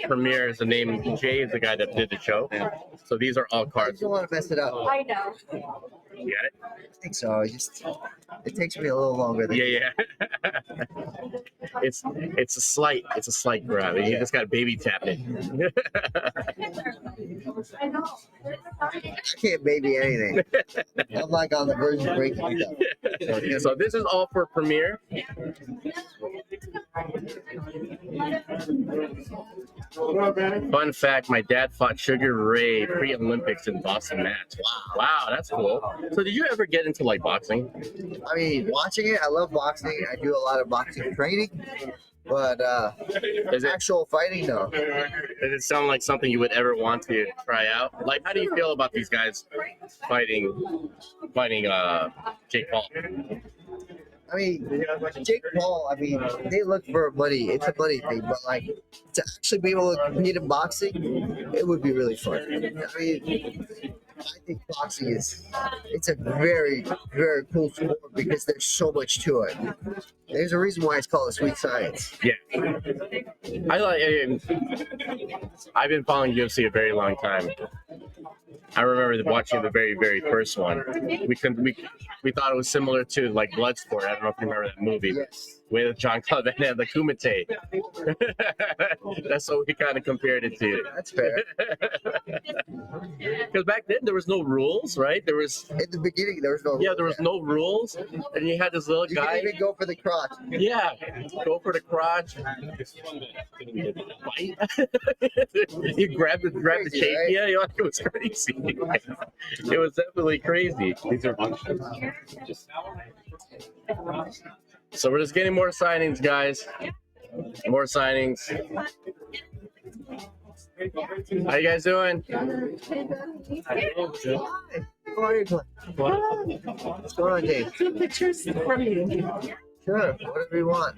Premier. Is the name Jay is the guy that did the show. So these are all I cards. don't want to mess it up. I know. You got it? I think so. It takes me a little longer than Yeah. It's a slight grab. You just got baby tap it. I can't baby anything. I'm like on the verge of breaking stuff. So this is all for Premier. Fun fact, my dad fought Sugar Ray pre-Olympics in Boston match. Wow, that's cool. So did you ever get into like boxing? I mean, watching it, I love boxing. I do a lot of boxing training, but Is it, actual fighting, no. does it sound like something you would ever want to try out? Like, how do you feel about these guys fighting Jake Paul? I mean, Jake Paul, I mean, they look for money. It's a money thing, but like to actually be able to compete in boxing, it would be really fun. I mean, I think boxing it's a very, very cool sport because there's so much to it. There's a reason why it's called a sweet science. Yeah. I've been following UFC a very long time. I remember watching the very, very first one. We thought it was similar to like Bloodsport. I don't know if you remember that movie Yes. with John Cleven and the Kumite. That's what we kind of compared it to. That's fair. Because back then there was no rules, right? There was In the beginning, there was no. there was no rules, and you had this little You guy. can even go for the crotch. Yeah, go for the crotch. Bite. You grabbed the Crazy, chain. right? Yeah, it was crazy. It was definitely crazy. These are functions. So we're just getting more signings, guys. More signings. How you guys doing? Hi. How are you? What's going on, Dave? Two pictures from you. Sure, whatever you want.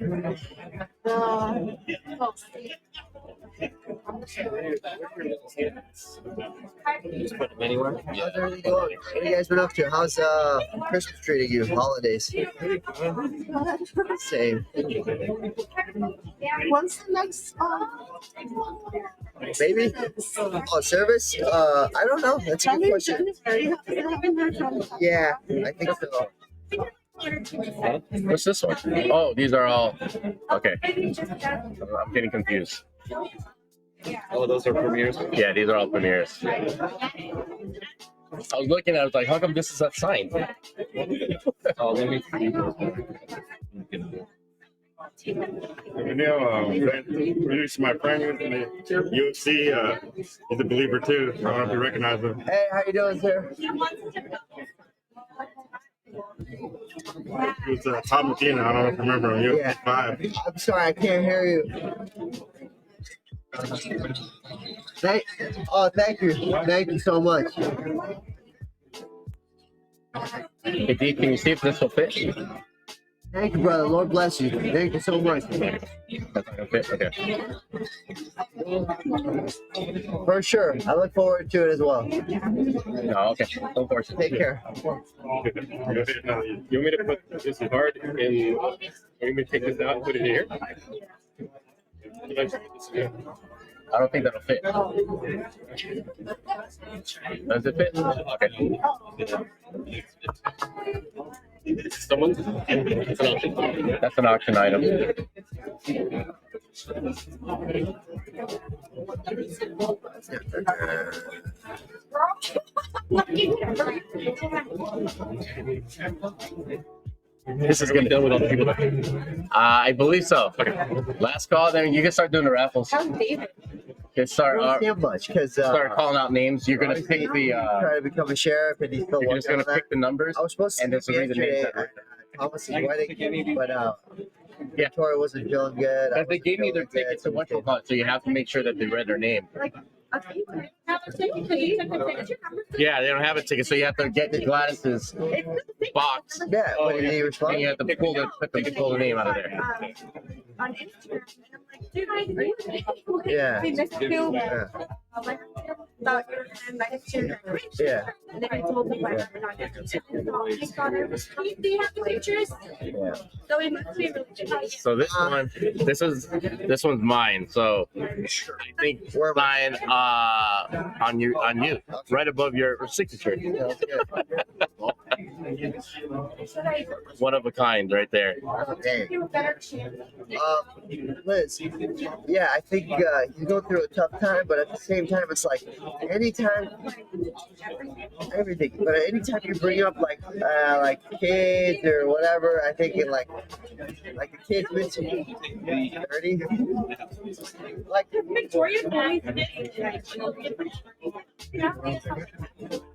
Just put them anywhere. How's everything going? What have you guys been up to? How's Christmas treating you? Holidays? Same. When's the next Maybe? Oh, service? I don't know. That's a good question. Yeah, I think so. What's this one? Oh, these are all. Okay. I'm getting confused. Oh, those are premieres. Yeah, these are all premieres. I was looking, I was like, how come this is a sign? Oh, let me see. Introduce my friend in the UFC. He's a believer too. I don't know if you recognize him. Hey, how you doing, sir? He was Todd Medina. I don't know if you remember him. UFC Yeah. 5. I'm sorry, I can't hear you. Thank you. Thank you so much. Hey, Dee, can you see if this will fit? Thank you, brother. Lord bless you. Thank you so much. That's not gonna fit. Okay. For sure. I look forward to it as well. No, okay. Go for it. Take care. You want me to put this card in? You want me to take this out and put it here? I don't think that'll fit. Does it fit? Okay. Someone's. It's an option. That's an auction item. This is gonna be done with all the people. I believe so. Last call, then you can start doing the raffles. How's David? You can start I don't see much because start calling out names. You're gonna pick the. try to become a sheriff, and he's still You're working just gonna on that. pick the numbers. I was supposed to and this will be the names yesterday that at Thomas's wedding, but Yeah. Victoria wasn't feeling good. Because they gave me their tickets to whatchamacallit, so you have to make sure that they read their name. Yeah, they don't have a ticket, so you have to get Gladys's box. Yeah, Oh, but did he And respond? you have to pull the name out of there. On Instagram, and I'm like, dude, I agree with you. Yeah. They missed you. Yeah. Like, thought you were invited to your graduation. Yeah. And then I told them like, I'm not going to do you have the pictures? Yeah. So it must be really good. So this one's mine. So I think Where am I? mine on you, right above your signature. Sounds good. One of a kind, right there. Dang. You have a better chance. Liz, yeah, I think he's going through a tough time, but at the same time, it's like anytime, everything. But anytime you bring up like kids or whatever, I think it like the kids mentioned 30. Like Victoria's always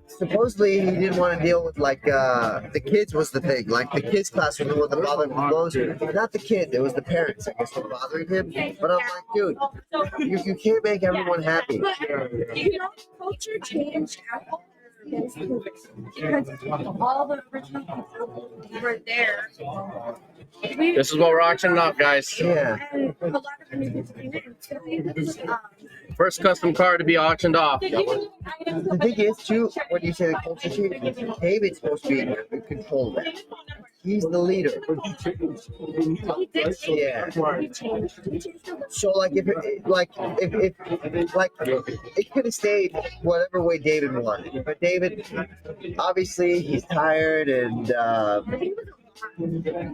supposedly he didn't want to deal with like the kids was the thing. Like the kids class was the one that bothered him most. Not the kids, it was the parents, I guess, were bothering him. But I'm like, dude, you can't make everyone happy. You know, culture changed after because all the original people were there. This is what we're auctioning off, guys. Yeah. And a lot of new people came in. First custom car to be auctioned off. The thing is, too, when you say the culture change, David's supposed to be in control of that. He's the leader. Yeah. So like if it could have stayed whatever way David wanted, but David obviously he's tired and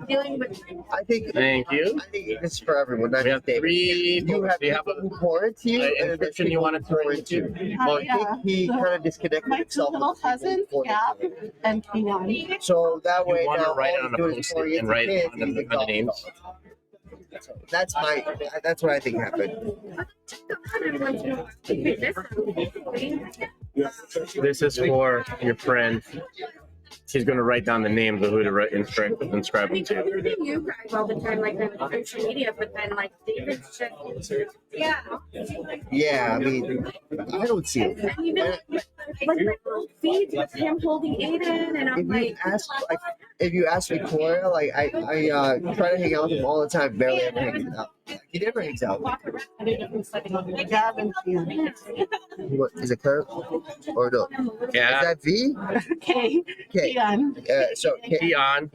Dealing with I think Thank you. I think it's for everyone, not We just have David. three. You have Do you have people who pour into you, and then inscription people you want who to pour throw into you. into? Well, I think he kind of disconnected My two himself. little cousins, Pouring Gab into it. and Keon. So that way You want to now write it all on he's a doing is post-it pouring and into write kids, on the he's names. exhausted. That's what I think happened. This is for your friend. She's going to write down the names of who to inscribe them to. Everything you guys all the time, like on social media, but then like David's just yeah. Yeah, I mean, I don't see it. And even like my old feeds with him holding Aiden, and I'm like, If you ask Victoria, like I try to hang out with him all the time, barely ever hangs out. He never hangs out. Gab and Keon. What is it, Kurt or no? Yeah. Is that V? K. K. Keon So K. Keon.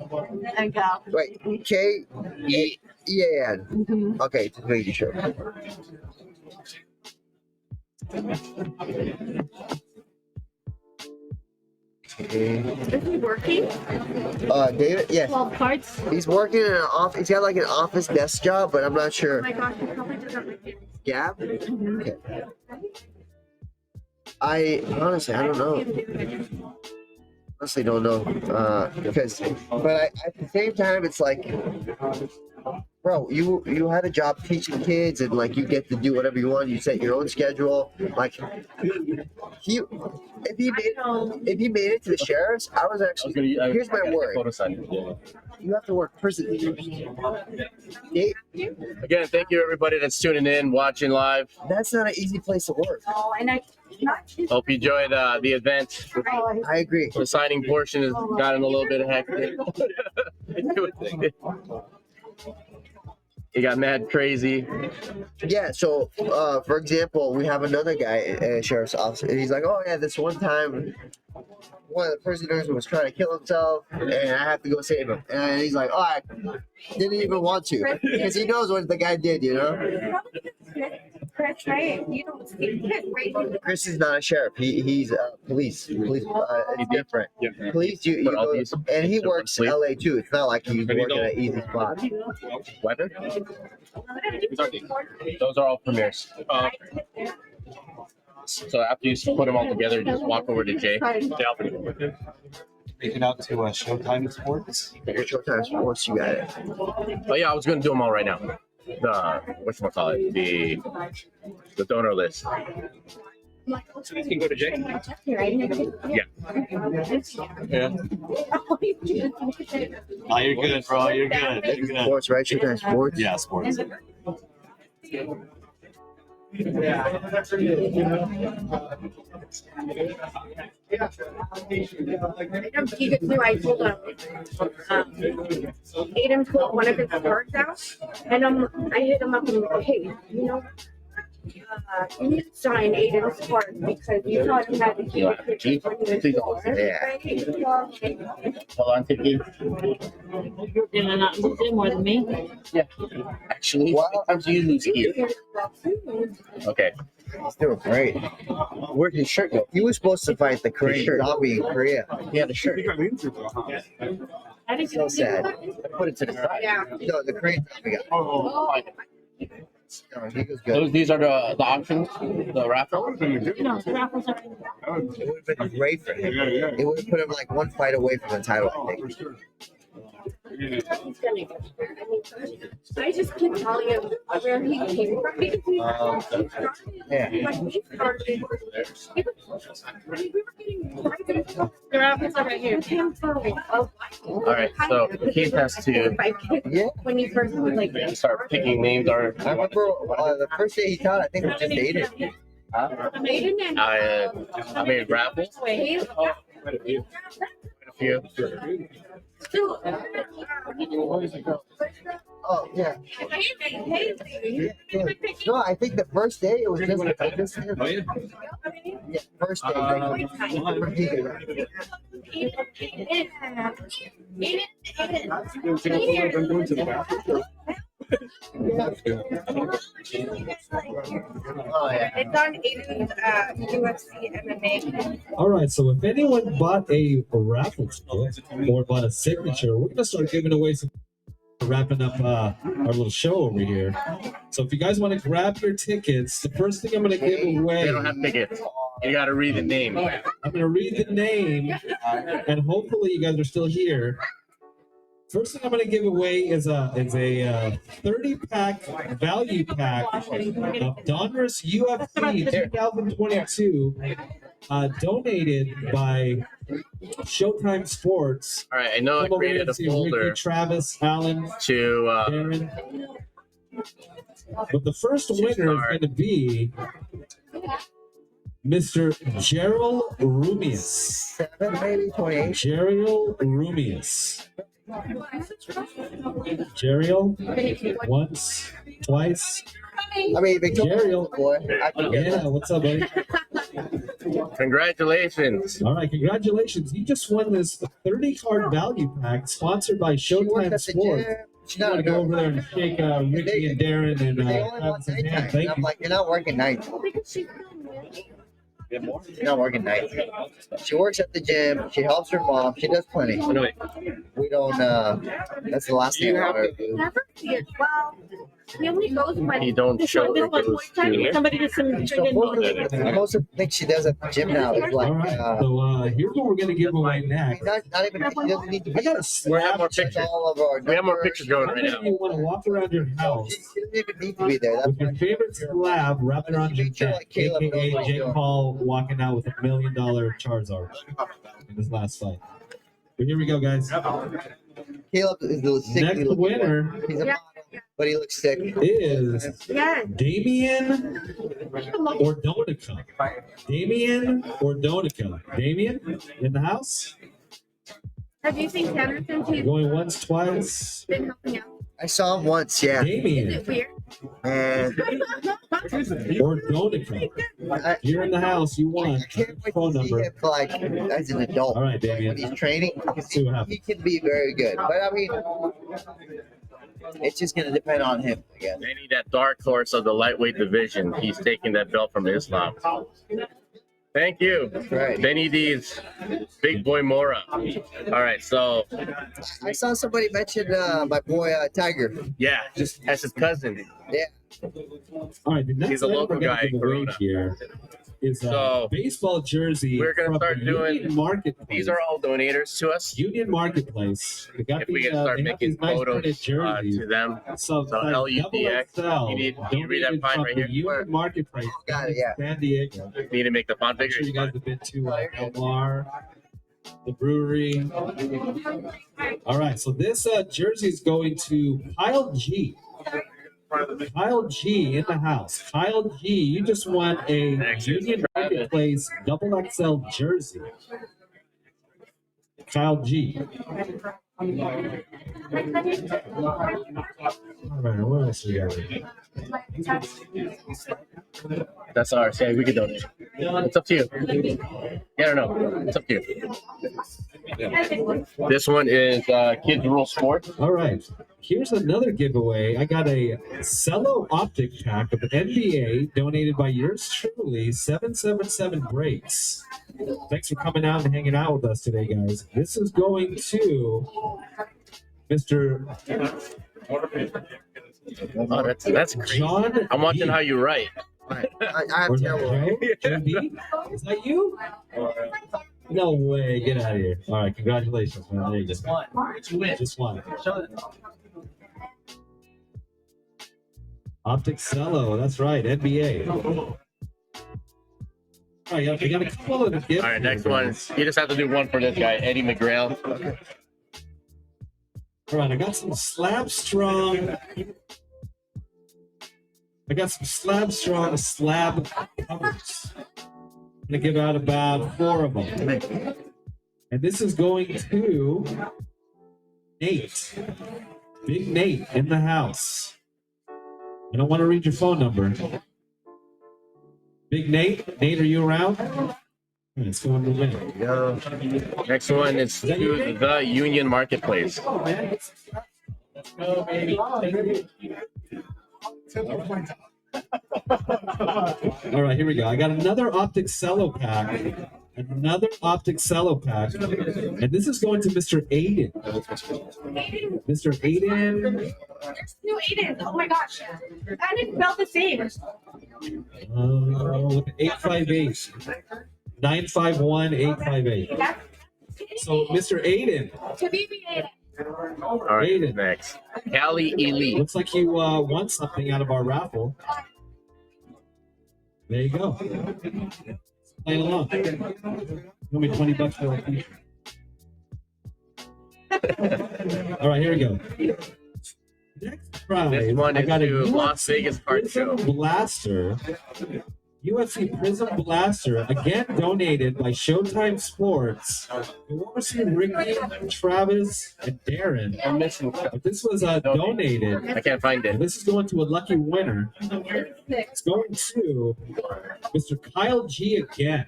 and Gab. Wait, K E A N. Mhm. Okay, just making sure. is he working? David, yes, 12 cards. he's working in an office. He's got like an office desk job, but I'm not Oh sure. my gosh, he probably doesn't like it. Gab? Okay. I honestly, I don't know. Honestly, don't know. But at the same time, it's like, bro, you had a job teaching kids, and like you get to do whatever you want. You set your own schedule. Like if he made it to the sheriff's, I was actually. Here's my worry. You have to work prison. Again, thank you everybody that's tuning in, watching live. That's not an easy place to work. Oh, and I not Hope you enjoyed the event. I agree. The signing portion has gotten a little bit hectic. He got mad crazy. Yeah, so for example, we have another guy at a sheriff's office, and he's like, "Oh yeah, this one time, one of the prisoners was trying to kill himself, and I have to go save him." And he's like, "Oh, I didn't even want to," because he knows what the guy did, you know. Chris, right? You don't see Chris, right? Chris is not a sheriff. He's police. Police. It's different. Yeah. Police, you But all go, these- and he these are works police. LA too. It's not like he's working at an easy spot. Weapon? Those are all premieres. So after you put them all together, just walk over to Jay. Make it out to Showtime Sports. Your Showtime Sports, you got it. Oh yeah, I was gonna do them all right now. The whatchamacallit, the donor list. So you can go to Jay. Yeah. Yeah. Oh, you're good, bro. You're good. You're good. Sports, right? Showtime Sports. Yeah, sports. I told him, Aiden pulled one of his cards out, and I hit him up and I'm like, hey, you know, you need to sign Aiden's card because you taught him how to keep a picture when he was four. Yeah. Hold on, Tiki. You're not losing more than me. Yeah. Actually, sometimes you lose here. Okay. He's doing great. Where'd his shirt go? He was supposed to fight the Korean zombie in Korea. He had a shirt. I didn't So sad. I put it to the side. Yeah. No, the Korean zombie guy. Oh, No, he was good. these are the auctions, the raffle. No, the raffles are. It would have been great for him. It would have put him like one fight away from the title, I think. I just keep telling him where he came from because he Yeah. like he started. We were getting private stuff. The raffles are right here. Came from a while. All right, so Keith has to Yeah. When he first was like start picking names. Or I remember the first day he taught, I think it was just Aiden. Aiden and I made raffles. Wait, A few. so, Oh, yeah. No, I think the first day it was just Oh, yeah. yeah, first day. Oh, yeah. It's on Aiden's UFC MMA. All right, so if anyone bought a raffle ticket or bought a signature, we're gonna start giving away some. Wrapping up our little show over here. So if you guys want to grab your tickets, the first thing I'm gonna give away. They don't have tickets. You got to read the name. I'm gonna read the name, and hopefully you guys are still here. First thing I'm gonna give away is a 30-pack value pack of Donruss UFC 2022, donated by Showtime Sports. All right, I know I Come over here created and a see folder Ricky, Travis, Allen, to Darren. But the first winner is going to be Mr. Gerald Rumius. 7, maybe 28. Gerald Rumius. Gerald, once, twice. I mean, Victoria, Gerald. boy. I can get Yeah, what's up, buddy? congratulations. All right, congratulations. You just won this 30-card value pack sponsored by She works Showtime at the Sports. gym. She's I not want to go over there and shake Ricky and Darren and They only want Travis's hand. nighttime. Thank I'm you. like, you're not working nights. She's not working nights. She works at the gym. She helps her mom. She does plenty. No, wait. We don't. That's the last thing I want her to do. Never see it. Well, he only goes when You don't show This or one goes more time, to. somebody just some So most of the things she does at the gym now is like, All right, so here's what we're going to give away next. not even. She doesn't need to I be. got a We have more Snapchat. pictures. All of our We have more numbers. pictures going How right many now. of you want to walk around your house She doesn't even need to be there. That's with your favorite slab wrapped around your neck, aka Jake Paul walking out with $1 million Charizard in his last fight? But here we go, guys. Caleb is the sickly Next looking one. winner He's a model, but he looks sick. is yes. Damien Ordonica. Damien Ordonica. Damien in the house? Have you seen Tanner since he's Going once, twice. been helping out? I saw him once, yeah. Is Damien it weird? And or Donica. I, You're in the house. You won. I can't wait Phone to see number. him like as an adult. All right, When Damien. he's training, because See what happens. he can be very good. But I mean, it's just going to depend on him, I guess. Benny, that dark horse of the lightweight division. He's taking that belt from Islam. Thank you. Right. Benny D's Big Boy Mora. All right, so I saw somebody mention my boy Tiger. yeah, just as his cousin. All right, the next He's a item local we're gonna guy, give away Corona. here is a So, baseball jersey. we're gonna from start the doing- Union Marketplace. These are all donators to us. Union Marketplace. They got If we can these, start they have making these nice photos printed jerseys. to them. So So LUDX, XXL, you need to read that donated fine from right the here. Union Marketplace Got it, yeah. San Diego. Need to make the font I'm bigger. sure you guys have been to Elmar, the brewery. All right, so this jersey is going to Kyle G. Kyle G in the house. Kyle G, you just won a Next is Union Travis. Marketplace double XL jersey. Kyle G. All right, what else we got here? That's ours. Yeah, we can donate. It's up to you. Yeah, no, it's up to you. This one is Kids Rule Sports. All right. Here's another giveaway. I got a Cello optic pack of the NBA donated by yours truly, 777 Breaks. Thanks for coming out and hanging out with us today, guys. This is going to Mr. Oh, that's crazy. John. I'm watching B. how you write. I have Or is that terrible. Joe? JB? Is that you? No way. Get out of here. All right. Congratulations, man. There you go. Just one. Optic Cello. That's right. NBA. All right. We got a couple of the gifts. All right, next here, one. guys. You just have to do one for this guy, Eddie McGrail. All right. I got some Slab Strong. Slab covers. I'm going to give out about 4 of them. And this is going to Nate. Big Nate in the house. I don't want to read your phone number. Big Nate. Nate, are you around? Let's go on to the winner. Next one is to the Union Marketplace. All right, here we go. I got another optic cello pack. And this is going to Mr. Aiden. Mr. Aiden. There's two Aidens. Oh my gosh. And it's spelled the same. 858. 951 858. So, Mr. Aiden. To be Aiden. All right, Aiden. next. Cali Elite. Looks like you won something out of our raffle. There you go. Play along. Give me $20 for a t-shirt. All right, here we go. Next prize, This one I is got a to Las Vegas Card Prism Show. Blaster. UFC Prism Blaster, again donated by Showtime Sports. We oversee Ricky, Travis, and Darren. I'm missing. But this was donated. I can't find And it. this is going to a lucky winner. It's going to Mr. Kyle G again.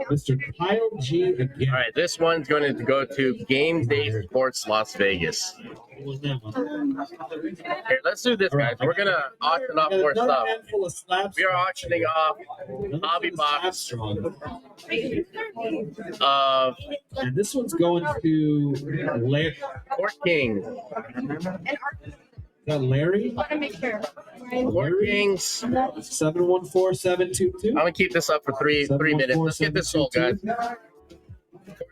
Mr. Kyle G again. All right, this one's going to go to Game Day Sports Las Vegas. What was that one? Here, let's do this, guys. We're going to auction off more Another stuff. handful of slabs. We are auctioning off hobby box of And this one's going to Court Kings. Is that Larry? I want to make sure. Court Kings. 714722. I'm gonna keep this up for three minutes. Let's get this sold, guys.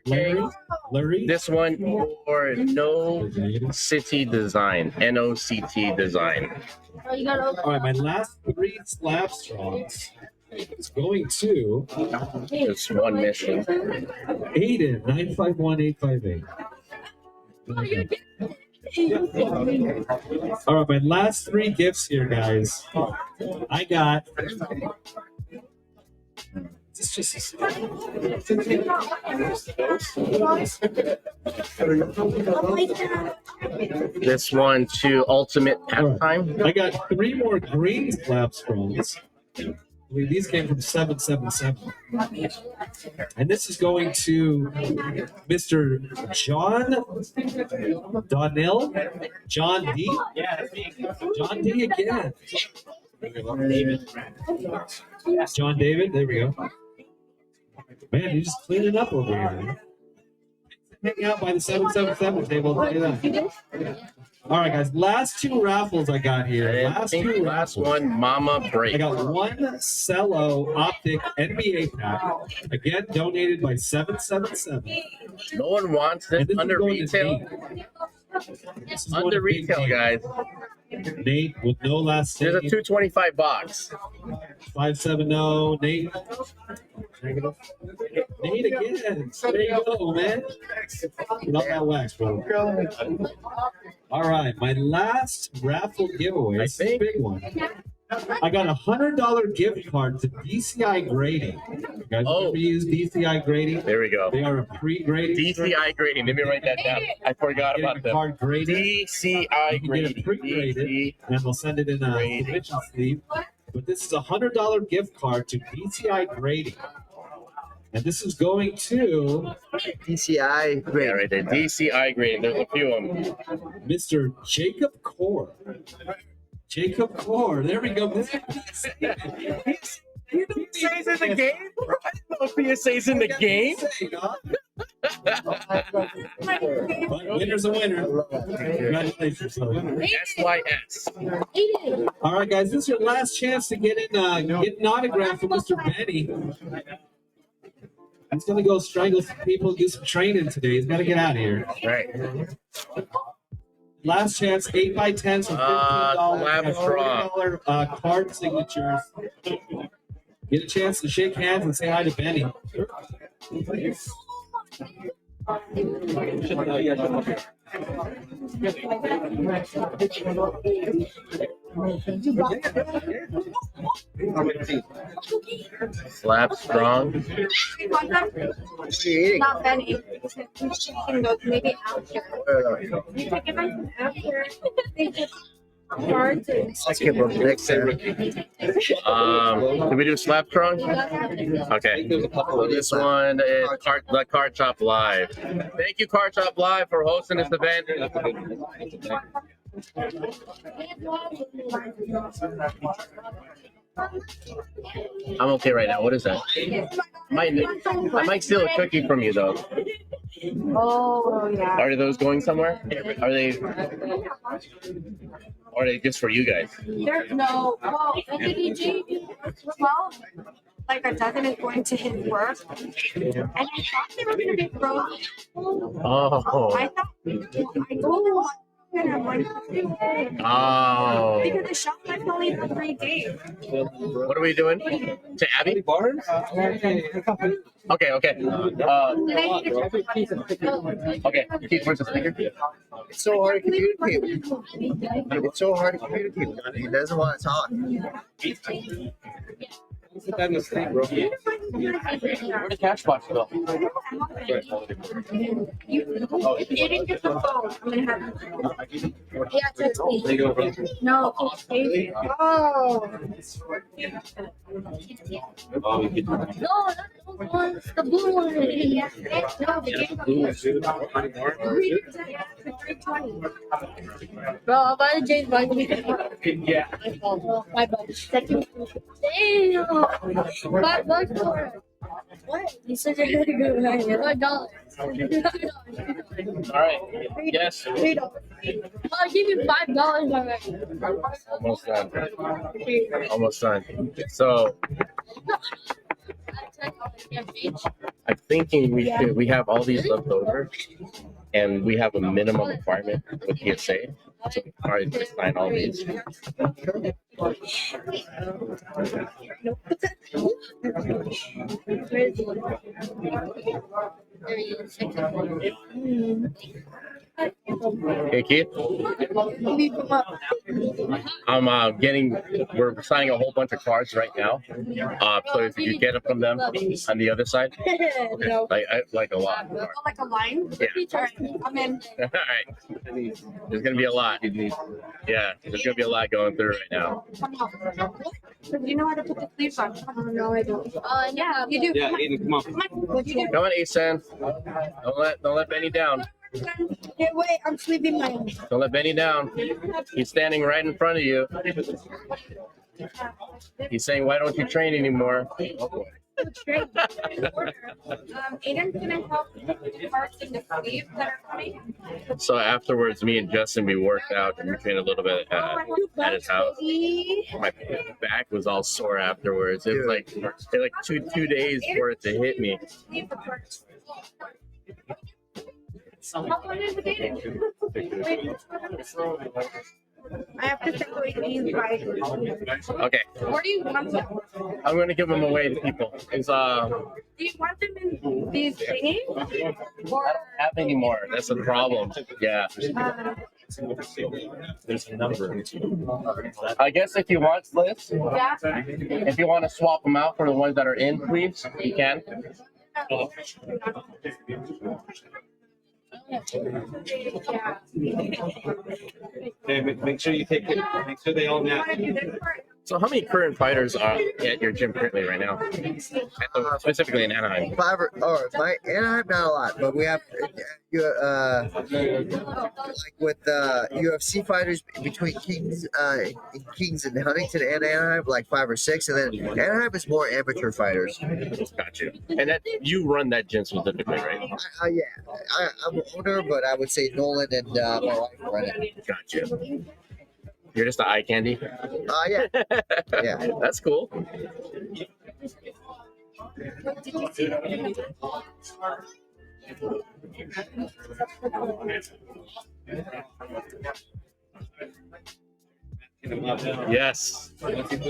Larry? Larry? This one for No City Design. NOCT Design. Oh, you got All right, my last 3 slab strongs. It's going to Just one missing. Aiden 951858. All right, my last 3 gifts here, guys. I got. It's just This one to Ultimate Halftime. I got 3 more green slab scrolls. I mean, these came from 777. And this is going to Mr. John Donnell. John D. John D again. John David, there we go. Man, you're just cleaning up over here. Man. Hang out by the 777 table. I'll tell you that. All right, guys. Last 2 raffles I got here. Last one, Mama Break. I got 1 Cello Optic NBA pack. Again, donated by 777. No one wants this under retail. Under retail, guys. Nate with no last name. There's a 225 box. 570. Nate. Negative. Nate again. There you go, man. Not that wax, bro. All right, my last raffle giveaway. This is a big one. I got a $100 gift card to DCI Grading. You guys ever use DCI Grading? There we go. They are a pre-grading. DCI Grading. Let me write that down. I forgot about them. Card graded. DCI You can get it pre-graded, and they'll send it in a submission sleeve. But this is a $100 gift card to DCI Grading. And this is going to DCI Grading. Yeah, right there. DCI Grading. There's a few of them. Mr. Jacob Core. Jacob Core. There we go. PSA's in the game? I didn't know PSA's in the game. But winner's a winner. Congratulations. SYS. All right, guys. This is your last chance to get in, get an autograph from Mr. Benny. He's going to go strangle some people, do some training today. He's got to get out of here. Right. Last chance, 8x10, so $15. $40 card signatures. Get a chance to shake hands and say hi to Benny. Slab strong. Not Benny. Maybe after. You can give us after. They just cards and Let's give them next time. Did we do slab strong? Okay. This one is the Card Shop Live. Thank you, Card Shop Live, for hosting this event. I'm okay right now. What is that? I might steal a cookie from you, though. Oh, yeah. Are those going somewhere? Are they just for you guys? There's no, well, NDDG, well, like a dozen is going to his work. And I thought they were going to be frozen. Oh. I told him and I'm like, Oh. because the shop life only for 3 days. What are we doing? To Abby? Okay. Okay. Keith, where's the speaker? It's so hard to communicate. It's so hard to communicate. He doesn't want to talk. Where the cash box go? You didn't get the phone. I'm gonna have yeah, text me. No, Casey. Oh. No, not those ones. The blue one. No, the blue one. 320. Bro, I'll buy the James Bond. Yeah. My bad. Damn. $5 for it. What? You said you're gonna go right here. $5. All right. Yes. $3. I'll give you $5 already. Almost done. Almost done. So I'm thinking we have all these left over, and we have a minimum requirement with PSA. So we probably just sign all these. Hey, Keith. I'm we're signing a whole bunch of cards right now. So if you get it from them on the other side, No. I like a lot. Oh, like a line? Yeah. All right, I'm in. All right. There's gonna be a lot. Yeah, there's gonna be a lot going through right now. You know how to put the sleeves on? Oh, no, I don't. Yeah, you do. Yeah, Aiden, come on. Come on. You do. Come on, Asen. Don't let Benny down. Hey, wait, I'm sleeping my own. Don't let Benny down. He's standing right in front of you. He's saying, "Why don't you train anymore?" Aiden's gonna help put the cards in the sleeves that are coming. So afterwards, me and Justin, we worked out and we trained a little bit at his house. My back was all sore afterwards. It was like two days worth to hit me. How long is it dating? I have to separate these by. Okay. Where do you want them? I'm gonna give them away to people. Do you want them in these thingies? Or I don't have any more. That's the problem. Yeah. There's a number. I guess if you want this, yeah. if you want to swap them out for the ones that are in sleeves, you can. Okay, make sure you take it. Make sure they all match. So how many current fighters are at your gym currently right now? Specifically in Anaheim. Anaheim, not a lot, but we have like with UFC fighters between Kings and Huntington and Anaheim, like 5 or 6, and then Anaheim is more amateur fighters. Got you. And that you run that gym specifically, right? Yeah, I'm an owner, but I would say Nolan and my wife run it. Got you. You're just the eye candy? Yeah. Yeah. That's cool. Yes,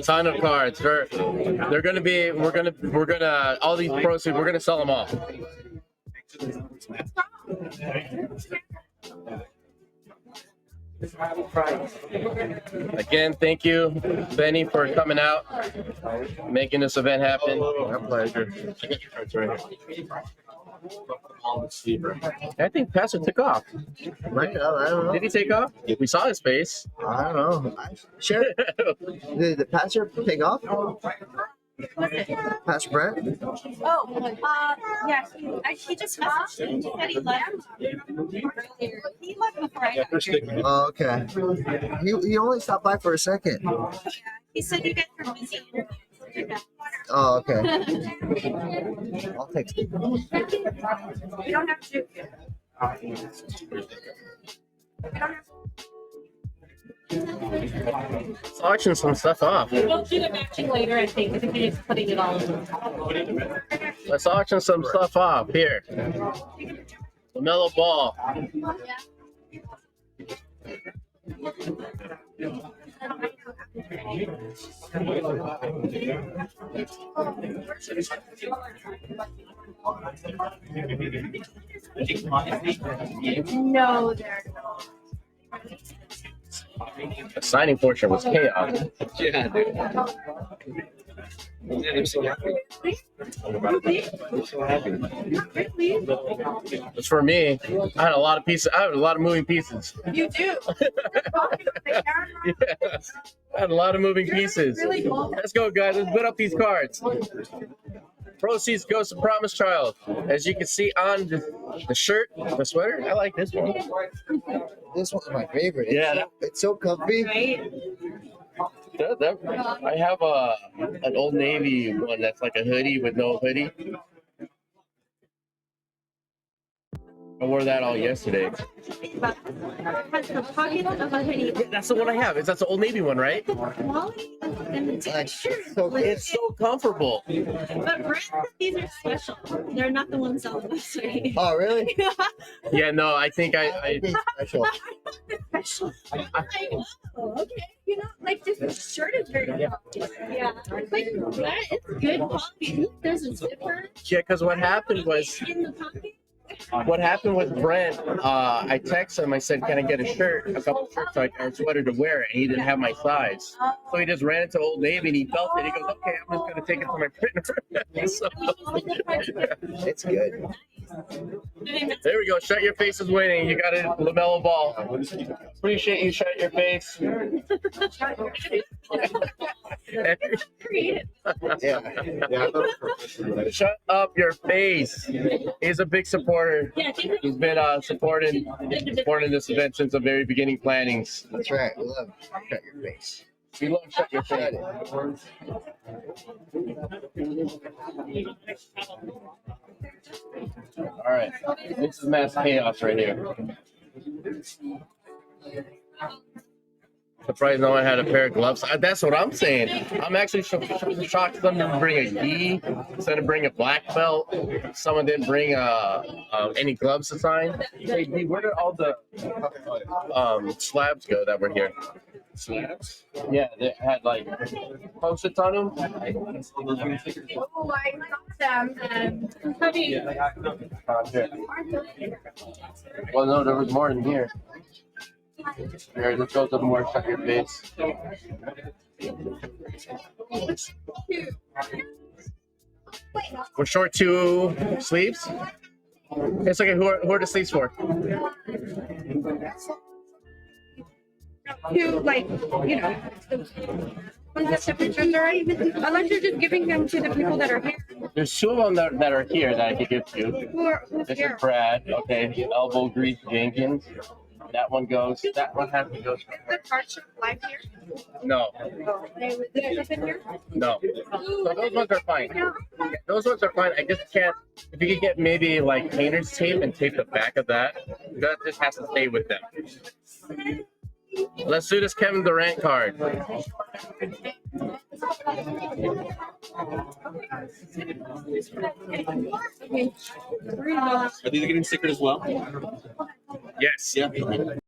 ton of cards. They're gonna be. We're gonna all these proceeds. We're gonna sell them all. Again, thank you, Benny, for coming out, making this event happen. My pleasure. I got your cards right here. I think Pastor took off. I don't know. Did he take off? We saw his face. I don't know. Sure. Did the pastor take off? Pastor Brent? Yeah, he just messaged him. He said he left earlier. He left before I got here. Oh, okay. He only stopped by for a second. Yeah, he said you guys were busy. Oh, okay. I'll text him. You don't have to. Let's auction some stuff off. We'll do the matching later, I think. I think we're just putting it all in. Let's auction some stuff off here. LaMelo Ball. No, they're not. The signing portion was chaos. Yeah, dude. I'm so happy. I'm so happy. It's for me. I had a lot of pieces. I had a lot of moving pieces. You do. Yes. I had a lot of moving pieces. Let's go, guys. Let's put up these cards. Proceeds goes to Promise Child. As you can see on the shirt, the sweater. I like this one. This one's my favorite. Yeah. It's so comfy. Right? I have an Old Navy one that's like a hoodie with no hoodie. I wore that all yesterday. Has the pocket of a hoodie. Yeah, that's the one I have. That's the Old Navy one, right? Quality and the texture. It's so comfortable. But Brent said these are special. They're not the ones on the website. Oh, really? Yeah, no, I think I Special. Special. Oh, okay. You know, like this shirt is very comfy. Yeah. It's like that. It's good quality. Look, there's a zipper yeah, because what happened was in the pocket. what happened with Brent, I texted him. I said, "Can I get a shirt, a couple shirts, or a sweater to wear?" And he didn't have my size, so he just ran into Old Navy and he felt it. He goes, "Okay, I'm just gonna take it to my printer." So, It's good. there we go. Shut Your Face is winning. You got it, LaMelo Ball. Appreciate you. Shut Your Face. Shut up your face. He's a big supporter. He's been supporting this event since the very beginning plannings. That's right. We love Shut Your Face. We love Shut Your Shut Face. All right, this is mass chaos right here. Surprised no one had a pair of gloves. That's what I'm saying. I'm actually shocked some didn't bring a gi instead of bring a black belt. Someone didn't bring any gloves to sign. Hey, D, where did all the slabs go that were here? Slabs? Yeah, they had like post-its on them. Oh, I got them. Well, no, there was more in here. Here, let's go to more Shut Your Face. We're short 2 sleeves. It's okay. Who are the sleeves for? To, like, you know, ones that the pictures are right. Unless you're just giving them to the people that are here. There's 2 of them that are here that I could give to. Who's This here? is Brad. Okay, Elbow Grease Jenkins. That one goes. That one has to go. Is the card shop live here? No, They up in here? no. So those ones are fine. Yeah, those ones are fine. I just can't. If you could get maybe like painter's tape and tape the back of that, that just has to stay with them. Let's do this Kevin Durant card. Are these getting stickered as well? Yes. Yeah.